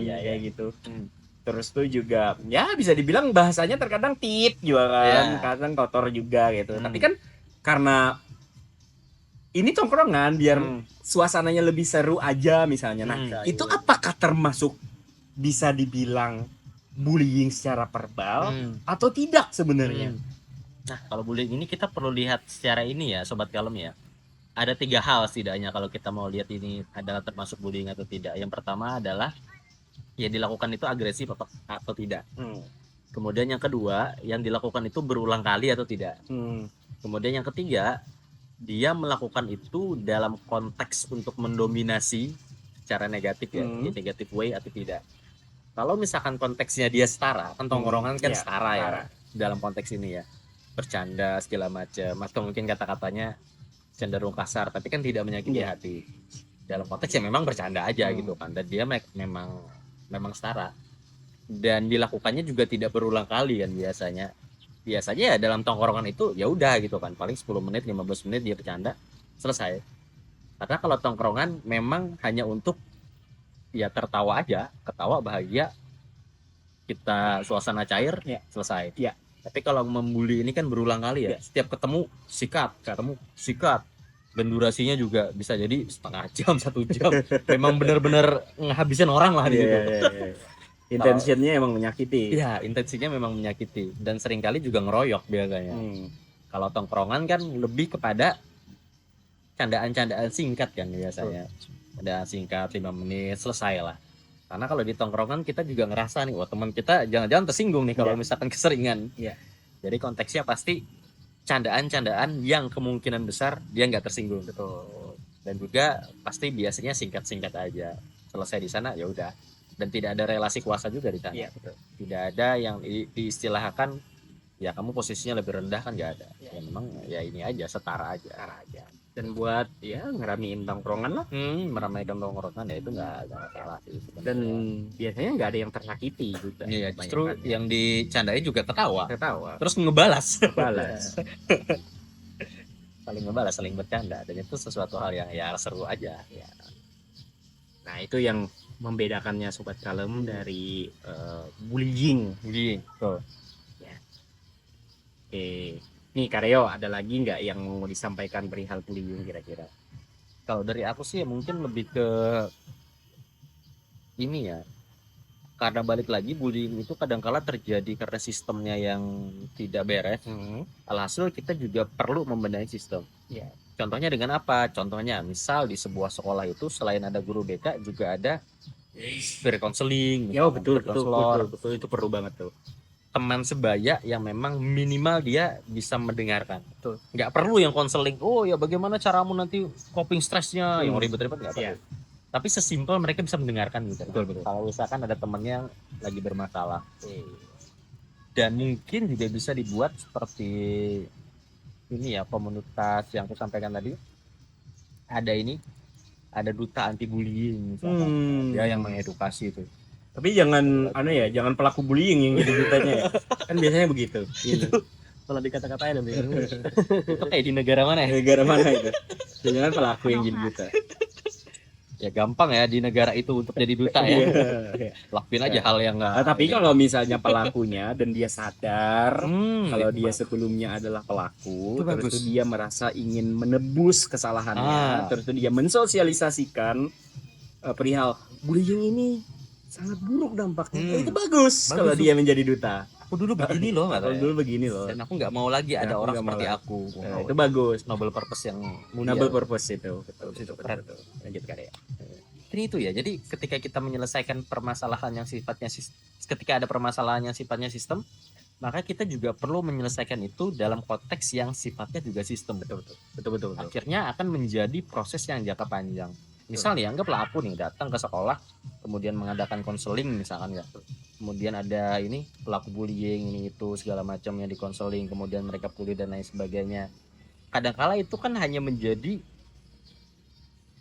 ya. kayak gitu. Terus tuh juga ya bisa dibilang bahasanya terkadang tit juga kan, Ya. kadang kotor juga gitu. Tapi kan karena ini tongkrongan biar suasananya lebih seru aja misalnya. Nah, itu apakah termasuk bisa dibilang bullying secara verbal atau tidak sebenarnya? Nah, kalau bullying ini kita perlu lihat secara ini ya, Sobat Kalem ya. Ada 3 hal setidaknya kalau kita mau lihat ini adalah termasuk bullying atau tidak. Yang pertama adalah yang dilakukan itu agresif atau tidak. Kemudian yang kedua, yang dilakukan itu berulang kali atau tidak. Kemudian yang ketiga, dia melakukan itu dalam konteks untuk mendominasi secara negatif ya, negatif way atau tidak. Kalau misalkan konteksnya dia setara, kan tongkrongan kan setara ya dalam konteks ini ya, bercanda segala macam, atau mungkin kata-katanya cenderung kasar, tapi kan tidak menyakiti hati. Dalam konteks ya memang bercanda aja gitu kan, dan dia memang setara, dan dilakukannya juga tidak berulang kali kan biasanya ya dalam tongkrongan itu ya udah gitu kan, paling 10 menit 15 menit dia bercanda selesai. Karena kalau tongkrongan memang hanya untuk ya tertawa aja, ketawa bahagia, kita suasana cair selesai. Tapi kalau membuli ini kan berulang kali ya, setiap ketemu sikat, dan durasinya juga bisa jadi setengah jam, 1 jam. Memang benar-benar ngehabisin orang lah di situ. Intensinya emang menyakiti. Iya, intensinya memang menyakiti dan seringkali juga ngeroyok biasanya. Kalau tongkrongan kan lebih kepada candaan-candaan singkat kan biasanya. Candaan singkat 5 menit selesai lah. Karena kalau di tongkrongan kita juga ngerasa nih, wah teman kita jangan-jangan tersinggung nih kalau misalkan keseringan. Jadi konteksnya pasti candaan-candaan yang kemungkinan besar dia nggak tersinggung. Betul. Dan juga pasti biasanya singkat-singkat aja. Selesai di sana ya udah. Dan tidak ada relasi kuasa juga di sana. Tidak ada yang diistilahkan ya kamu posisinya lebih rendah, kan nggak ada. Ya memang ya ini aja, setara aja. Dan buat ya ngeramein tongkrongan lah. Meramaikan tongkrongan ya itu nggak ada masalah sih sebenarnya. Dan biasanya nggak ada yang tersakiti juga. Iya, justru yang dicandain juga ketawa. Terus ngebalas. Saling ngebalas, saling bercanda, dan itu sesuatu hal yang ya seru aja. Nah itu yang membedakannya Sobat Kalem dari bullying. Betul. Oke, nih Karyo, ada lagi nggak yang mau disampaikan perihal bullying kira-kira? Kalau dari aku sih ya mungkin lebih ke ini ya, karena balik lagi bullying itu kadangkala terjadi karena sistemnya yang tidak beres. Alhasil kita juga perlu membenahi sistem. Contohnya dengan apa? Contohnya misal di sebuah sekolah itu selain ada guru BK juga ada peer counseling. Betul, itu perlu banget tuh. Teman sebaya yang memang minimal dia bisa mendengarkan. Nggak perlu yang konseling, oh ya bagaimana caramu nanti coping stresnya, yang ribet-ribet nggak perlu. Tapi sesimpel mereka bisa mendengarkan gitu. Betul. Kalau misalkan ada temennya yang lagi bermasalah. Dan mungkin juga bisa dibuat seperti ini ya, komunitas yang aku sampaikan tadi. Ada duta anti bullying misalkan. Dia yang mengedukasi itu. Tapi jangan jangan pelaku bullying yang jadi dutanya ya. Kan biasanya begitu. Itu kalau dikata-katain nanti. Itu kayak di negara mana ya? Negara mana itu? Jangan pelaku yang jadi duta. Ya gampang ya di negara itu untuk jadi duta ya. Lakuin aja hal yang nggak. Tapi kalau misalnya pelakunya dan dia sadar kalau dia sebelumnya adalah pelaku, terus dia merasa ingin menebus kesalahannya, terus dia mensosialisasikan perihal bullying ini sangat buruk dampaknya. Itu bagus kalau dia menjadi duta. Aku dulu begini loh, Dan aku nggak mau lagi ada orang seperti aku. Itu bagus. Noble purpose yang mulia. Noble purpose itu. Betul. Lanjut Karya. Itu mungkin itu ya. Jadi ketika kita menyelesaikan permasalahan yang sifatnya ketika ada permasalahan yang sifatnya sistem, maka kita juga perlu menyelesaikan itu dalam konteks yang sifatnya juga sistem. Betul. Akhirnya akan menjadi proses yang jangka panjang. Misalnya anggaplah aku nih datang ke sekolah, kemudian mengadakan konseling misalkan ya. Kemudian ada ini pelaku bullying ini itu segala macamnya di konseling, kemudian mereka pulih dan lain sebagainya. Kadangkala itu kan hanya menjadi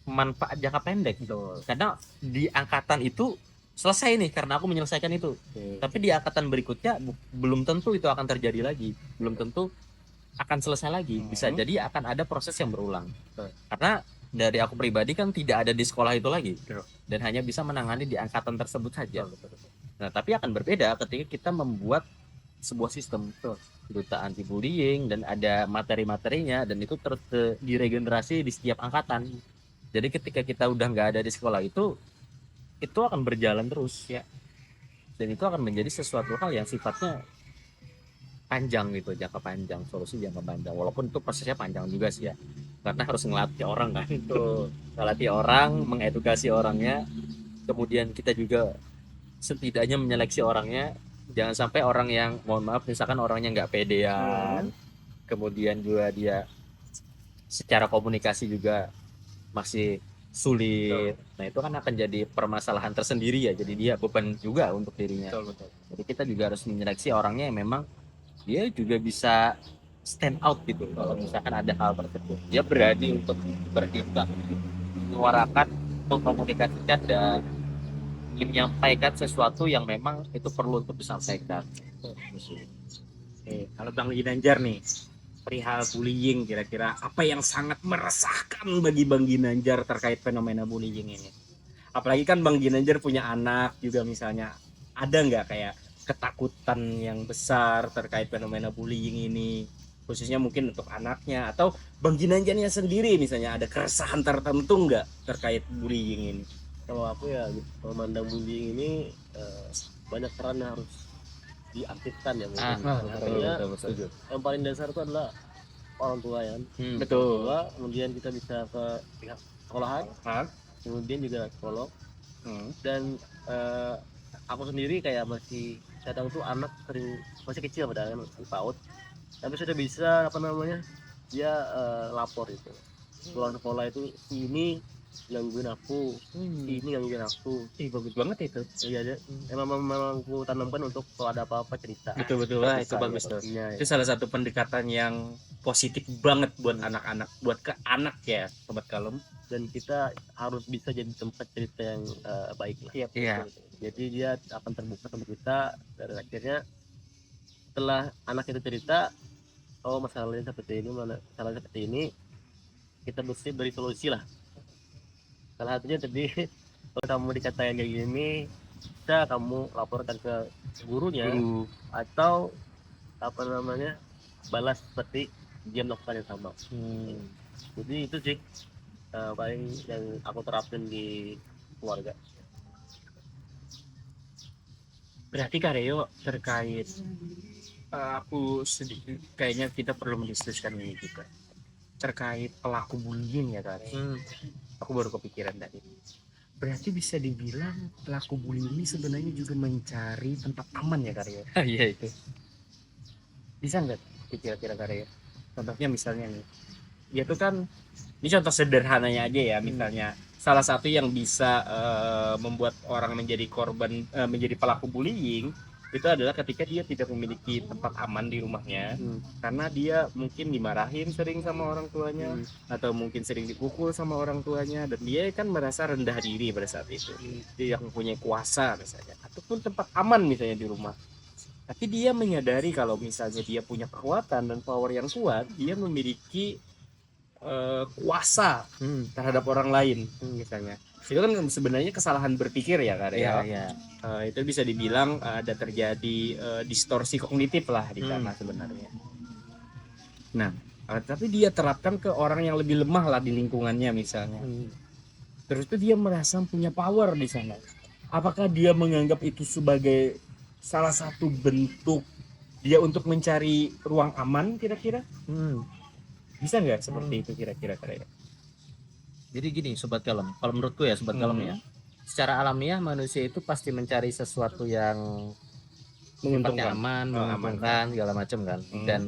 manfaat jangka pendek gitu. Karena di angkatan itu selesai nih karena aku menyelesaikan itu. Tapi di angkatan berikutnya belum tentu itu akan terjadi lagi. Belum tentu akan selesai lagi. Bisa jadi akan ada proses yang berulang. Karena dari aku pribadi kan tidak ada di sekolah itu lagi. Dan hanya bisa menangani di angkatan tersebut saja. Nah, tapi akan berbeda ketika kita membuat sebuah sistem duta anti bullying dan ada materi-materinya dan itu diregenerasi di setiap angkatan. Jadi ketika kita udah nggak ada di sekolah itu akan berjalan terus ya. Dan itu akan menjadi sesuatu hal yang sifatnya panjang gitu, jangka panjang, solusi jangka panjang. Walaupun itu prosesnya panjang juga sih ya. Karena harus ngelatih orang kan itu, ngelatih orang, mengedukasi orangnya. Kemudian kita juga setidaknya menyeleksi orangnya. Jangan sampai orang yang, mohon maaf, misalkan orangnya nggak pedean, kemudian juga dia secara komunikasi juga masih sulit. Nah itu kan akan jadi permasalahan tersendiri ya. Jadi dia beban juga untuk dirinya. Betul. Jadi kita juga harus menyeleksi orangnya yang memang dia juga bisa stand out gitu. Kalau misalkan ada hal tersebut, dia berani untuk bertindak, menyuarakan, mengkomunikasikan dan menyampaikan sesuatu yang memang itu perlu untuk disampaikan. Kalau Bang Ginanjar nih, perihal bullying kira-kira apa yang sangat meresahkan bagi Bang Ginanjar terkait fenomena bullying ini? Apalagi kan Bang Ginanjar punya anak juga misalnya, ada nggak kayak ketakutan yang besar terkait fenomena bullying ini, khususnya mungkin untuk anaknya, atau Bang Ginanjarnya sendiri misalnya ada keresahan tertentu nggak terkait bullying ini? Kalau aku ya memandang bullying ini banyak peran yang harus diaktifkan ya mungkin. Artinya yang paling dasar itu adalah orang tua ya. Betul. Tua, kemudian kita bisa ke pihak sekolahan, kemudian juga psikolog. Dan aku sendiri kayak masih kadang tuh anak masih kecil padahal masih PAUD, tapi sudah bisa dia lapor itu pulang sekolah itu ini gangguin aku, ini gangguin aku. Bagus banget itu. Iya, memang aku tanamkan untuk kalau ada apa-apa cerita. Betul lah, itu bagus tuh. Itu salah satu pendekatan yang positif banget buat anak-anak, buat ke anak ya, sobat kalem. Dan kita harus bisa jadi tempat cerita yang baik lah. Iya. Jadi dia akan terbuka sama kita, dan akhirnya setelah anak itu cerita, oh masalahnya seperti ini, kita mesti beri solusi lah. Salah satunya tadi kalau kamu dikatain kayak gini, bisa kamu laporkan ke gurunya atau balas seperti dia melakukan yang sama. Jadi itu sih paling yang aku terapin di keluarga. Berarti Karyo terkait aku sedikit kayaknya kita perlu mendiskusikan ini juga terkait pelaku bullying ya Karyo. Aku baru kepikiran tadi. Berarti bisa dibilang pelaku bullying ini sebenarnya juga mencari tempat aman ya Karyo. Iya itu. Bisa nggak kira-kira Karyo? Contohnya misalnya nih, dia tuh kan ini contoh sederhananya aja ya, misalnya salah satu yang bisa membuat orang menjadi korban, menjadi pelaku bullying itu adalah ketika dia tidak memiliki tempat aman di rumahnya, karena dia mungkin dimarahin sering sama orang tuanya, atau mungkin sering dipukul sama orang tuanya, dan dia kan merasa rendah diri pada saat itu. Dia yang mempunyai kuasa misalnya, ataupun tempat aman misalnya di rumah. Tapi dia menyadari kalau misalnya dia punya kekuatan dan power yang kuat, dia memiliki kuasa terhadap orang lain misalnya. Itu kan sebenarnya kesalahan berpikir ya Karya. Iya. Itu bisa dibilang ada terjadi distorsi kognitif lah di sana sebenarnya. Nah, tapi dia terapkan ke orang yang lebih lemah lah di lingkungannya misalnya. Terus itu dia merasa punya power di sana. Apakah dia menganggap itu sebagai salah satu bentuk dia untuk mencari ruang aman kira-kira? Bisa nggak seperti itu kira-kira Karya? Jadi gini sobat kalem, kalau menurutku ya sobat kalem ya, secara alamiah manusia itu pasti mencari sesuatu yang sifatnya Menguntungkan. aman, Oh, menguntungkan segala macam kan. Dan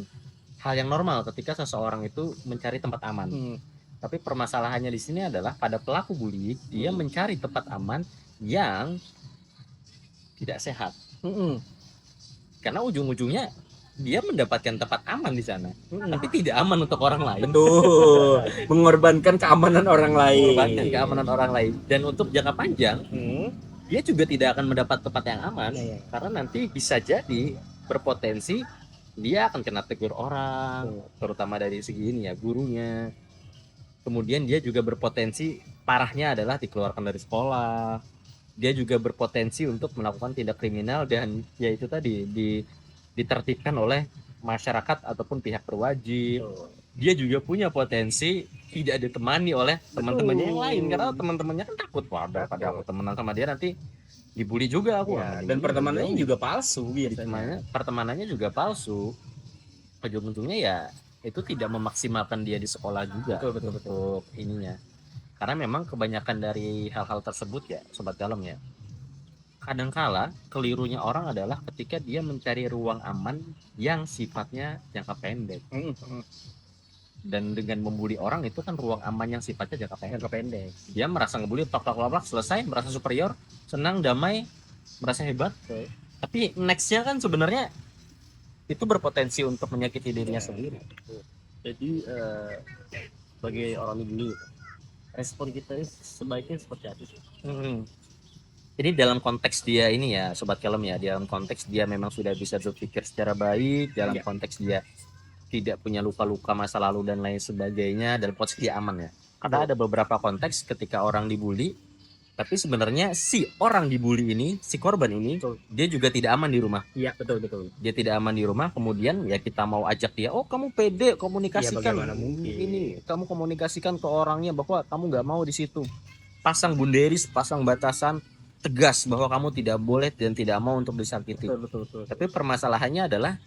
hal yang normal ketika seseorang itu mencari tempat aman. Tapi permasalahannya di sini adalah pada pelaku bully, dia mencari tempat aman yang tidak sehat. Karena ujung-ujungnya dia mendapatkan tempat aman di sana, tapi tidak aman untuk orang lain. Betul. Mengorbankan keamanan orang lain. Mengorbankan keamanan orang lain. Dan untuk jangka panjang, dia juga tidak akan mendapat tempat yang aman, karena nanti bisa jadi berpotensi dia akan kena tegur orang, terutama dari segi ini ya, gurunya. Kemudian dia juga berpotensi, parahnya adalah dikeluarkan dari sekolah. Dia juga berpotensi untuk melakukan tindak kriminal dan ya itu tadi ditertibkan oleh masyarakat ataupun pihak berwajib. Dia juga punya potensi tidak ditemani oleh teman-temannya yang lain, karena teman-temannya kan takut, pada aku temenan sama dia nanti dibully juga aku. Ya, dan pertemanannya juga palsu biasanya. Pertemanannya juga palsu. Ujung-ujungnya ya itu tidak memaksimalkan dia di sekolah juga. Betul. Untuk ininya. Karena memang kebanyakan dari hal-hal tersebut ya sobat dalam ya, kadangkala kelirunya orang adalah ketika dia mencari ruang aman yang sifatnya jangka pendek. Dan dengan membuli orang itu kan ruang aman yang sifatnya jangka pendek. Dia merasa ngebully, plak, selesai, merasa superior, senang, damai, merasa hebat. Tapi nextnya kan sebenarnya itu berpotensi untuk menyakiti dirinya sendiri. Jadi sebagai orang dibully, respon kita ini sebaiknya seperti apa sih? Jadi dalam konteks dia ini ya sobat kalem ya, dalam konteks dia memang sudah bisa berpikir secara baik, dalam konteks dia tidak punya luka-luka masa lalu dan lain sebagainya, dalam konteks dia aman ya. Karena ada beberapa konteks ketika orang dibully, tapi sebenarnya si orang dibully ini, si korban ini, dia juga tidak aman di rumah. Iya, betul. Dia tidak aman di rumah, kemudian ya kita mau ajak dia, oh kamu pede komunikasikan ini, kamu komunikasikan ke orangnya bahwa kamu nggak mau di situ. Pasang bunderis, pasang batasan tegas bahwa kamu tidak boleh dan tidak mau untuk disakiti. Betul. Tapi permasalahannya adalah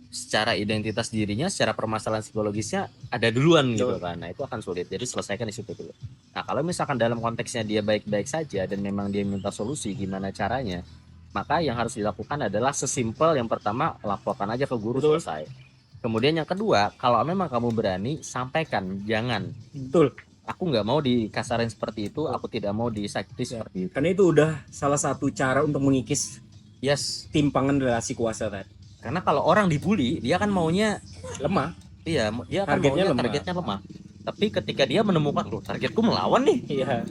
secara identitas dirinya, secara permasalahan psikologisnya ada duluan gitu kan. Nah itu akan sulit. Jadi selesaikan di situ dulu. Nah kalau misalkan dalam konteksnya dia baik-baik saja dan memang dia minta solusi gimana caranya, maka yang harus dilakukan adalah sesimpel yang pertama, laporkan aja ke guru, selesai. Kemudian yang kedua, kalau memang kamu berani, sampaikan, jangan. Betul. Aku nggak mau dikasarin seperti itu, aku tidak mau disakiti seperti itu. Karena itu udah salah satu cara untuk mengikis timpangan relasi kuasa tadi. Karena kalau orang dibully, dia kan maunya lemah. Iya, dia kan targetnya lemah. Tapi ketika dia menemukan, loh targetku melawan nih. Iya.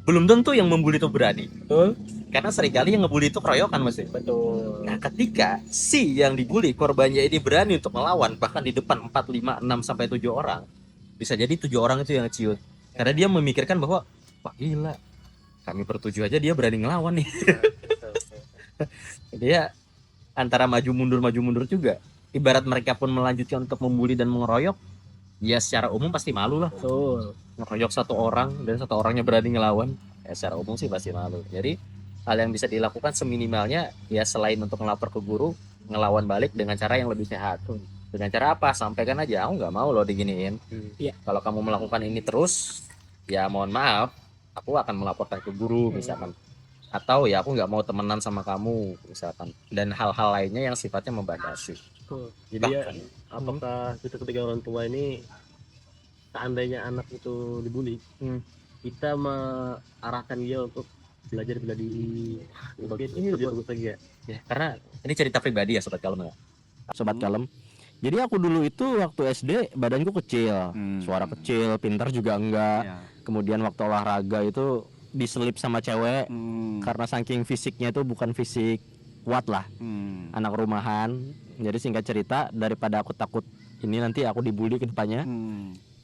Belum tentu yang membuli itu berani. Betul. Karena seringkali yang ngebully itu keroyokan Mas. Betul. Nah ketika si yang dibully, korbannya ini berani untuk melawan, bahkan di depan 4, 5, 6, sampai 7 orang, bisa jadi 7 orang itu yang ciut. Karena dia memikirkan bahwa, wah gila, kami bertujuh aja dia berani ngelawan nih. Dia antara maju mundur juga. Ibarat mereka pun melanjutkan untuk membuli dan mengeroyok, ya secara umum pasti malu lah. Ngeroyok satu orang dan satu orangnya berani ngelawan, ya secara umum sih pasti malu. Jadi hal yang bisa dilakukan seminimalnya ya selain untuk melapor ke guru, ngelawan balik dengan cara yang lebih sehat. Dengan cara apa? Sampaikan aja, aku nggak mau loh diginiin. Kalau kamu melakukan ini terus, ya mohon maaf, aku akan melaporkan ke guru misalkan. Atau ya aku nggak mau temenan sama kamu misalkan. Dan hal-hal lainnya yang sifatnya membatasi. Jadi ya, apakah kita ketiga orang tua ini, seandainya anak itu dibully, kita mengarahkan dia untuk belajar bela diri, ini lebih bagus lagi ya. Karena ini cerita pribadi ya sobat kalem ya. Sobat kalem. Jadi aku dulu itu waktu SD badanku kecil, suara kecil, pintar juga enggak. Kemudian waktu olahraga itu diselip sama cewek karena saking fisiknya itu bukan fisik kuat lah, anak rumahan. Jadi singkat cerita, daripada aku takut ini nanti aku dibully ke depannya,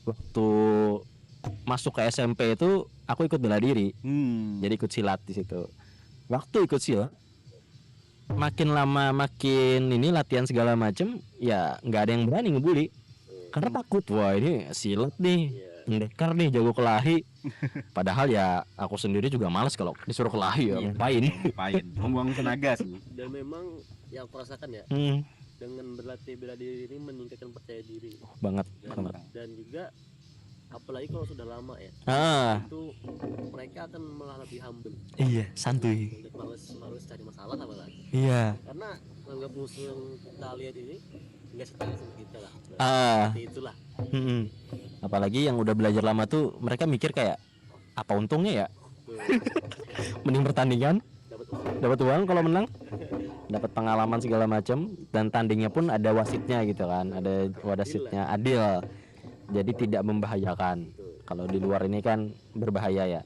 waktu masuk ke SMP itu aku ikut bela diri, jadi ikut silat di situ. Waktu ikut silat, makin lama makin ini latihan segala macem, ya nggak ada yang berani ngebully karena takut, wah ini silat nih, pendekar nih, jago kelahi. Padahal ya aku sendiri juga malas kalau disuruh kelahi ya, ngapain buang tenaga sih. Dan memang yang aku rasakan ya, dengan berlatih bela diri ini meningkatkan percaya diri banget. dan juga apalagi kalau sudah lama ya, itu mereka akan malah lebih humble. Iya, santuy. Males cari masalah apa lagi, Iya. karena anggap musuh yang kita lihat ini nggak setara sama kita lah. Seperti itulah. Apalagi yang udah belajar lama tuh mereka mikir kayak apa untungnya ya? Mending pertandingan, dapat uang kalau menang, dapat pengalaman segala macam, dan tandingnya pun ada wasitnya gitu kan, ada wasitnya adil, jadi tidak membahayakan. Kalau di luar ini kan berbahaya ya,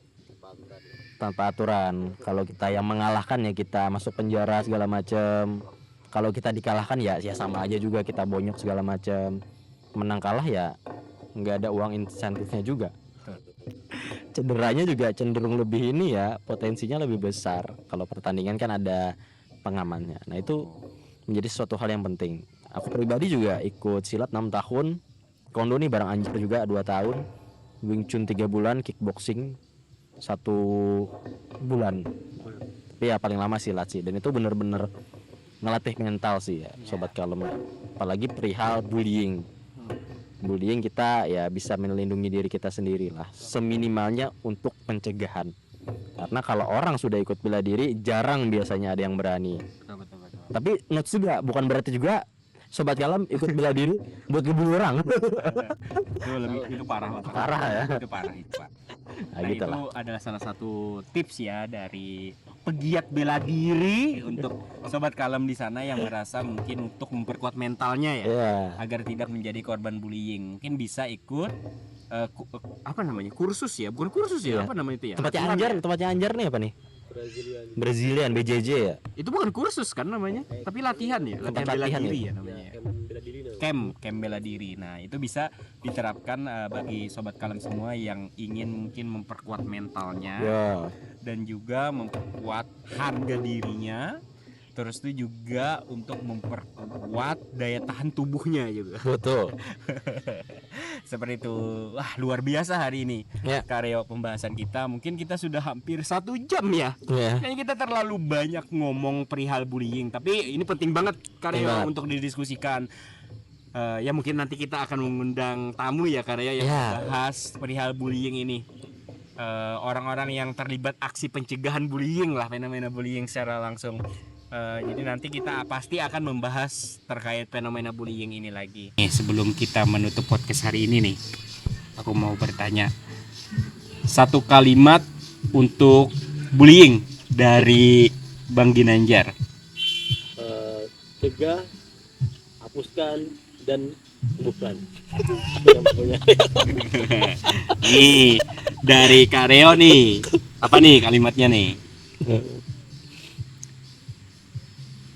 tanpa aturan. Kalau kita yang mengalahkan ya kita masuk penjara segala macam. Kalau kita dikalahkan ya sama aja juga, kita bonyok segala macam. Menang kalah ya nggak ada uang insentifnya juga. Cederanya juga cenderung lebih ini ya, potensinya lebih besar. Kalau pertandingan kan ada pengamannya. Nah itu menjadi suatu hal yang penting. Aku pribadi juga ikut silat 6 tahun, kondo nih bareng Anjir juga 2 tahun, Wing Chun 3 bulan, kickboxing 1 bulan. Tapi ya paling lama silat sih, dan itu bener-bener ngelatih mental sih ya sobat kalem. Apalagi perihal bullying kita ya bisa melindungi diri kita sendiri lah, seminimalnya untuk pencegahan. Karena kalau orang sudah ikut bela diri jarang biasanya ada yang berani. Betul. Tapi notes juga bukan berarti juga sobat kalem ikut bela diri buat ngebunuh orang. Itu parah banget. Parah ya. Itu parah itu, Pak. Nah, Nah, gitu itu lah. adalah salah satu tips ya dari pegiat bela diri untuk sobat kalem di sana yang merasa mungkin untuk memperkuat mentalnya ya, Iya. agar tidak menjadi korban bullying. Mungkin bisa ikut apa namanya? Kursus ya, bukan kursus ya, Iya. apa namanya itu ya? Tempatnya Anjar nih apa nih? Brazilian BJJ ya. Itu bukan kursus kan namanya, tapi latihan ya, Tempat latihan bela latihan diri ya? ya namanya. Bela diri namanya. Camp bela diri. Nah, itu bisa diterapkan bagi sobat kalem semua yang ingin mungkin memperkuat mentalnya Ya. dan juga memperkuat harga dirinya. Terus itu juga untuk memperkuat daya tahan tubuhnya juga. Betul. Seperti itu. Wah, luar biasa hari ini. Ya. Karya pembahasan kita. Mungkin kita sudah hampir 1 jam ya. Ya. Kayaknya kita terlalu banyak ngomong perihal bullying, tapi ini penting banget Karya Penting banget. untuk didiskusikan. Ya mungkin nanti kita akan mengundang tamu ya Karya yang Ya. bahas perihal bullying ini. Orang-orang yang terlibat aksi pencegahan bullying lah, fenomena bullying secara langsung. Jadi nanti kita pasti akan membahas terkait fenomena bullying ini lagi. Sebelum kita menutup podcast hari ini nih, aku mau bertanya 1 kalimat untuk bullying dari Bang Ginanjar. Cegah, hapuskan, dan sembuhkan. Yang punya. Nih dari Kareo nih, apa nih kalimatnya nih?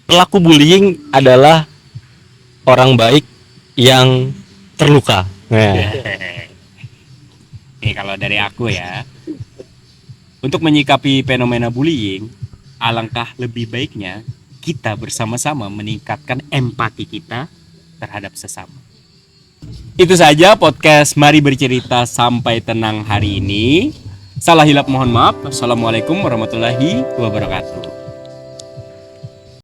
Pelaku bullying adalah orang baik yang terluka. Nih kalau dari aku ya, untuk menyikapi fenomena bullying, alangkah lebih baiknya kita bersama-sama meningkatkan empati kita terhadap sesama. Itu saja podcast Mari Bercerita Sampai Tenang hari ini. Salah hilap mohon maaf. Assalamualaikum warahmatullahi wabarakatuh.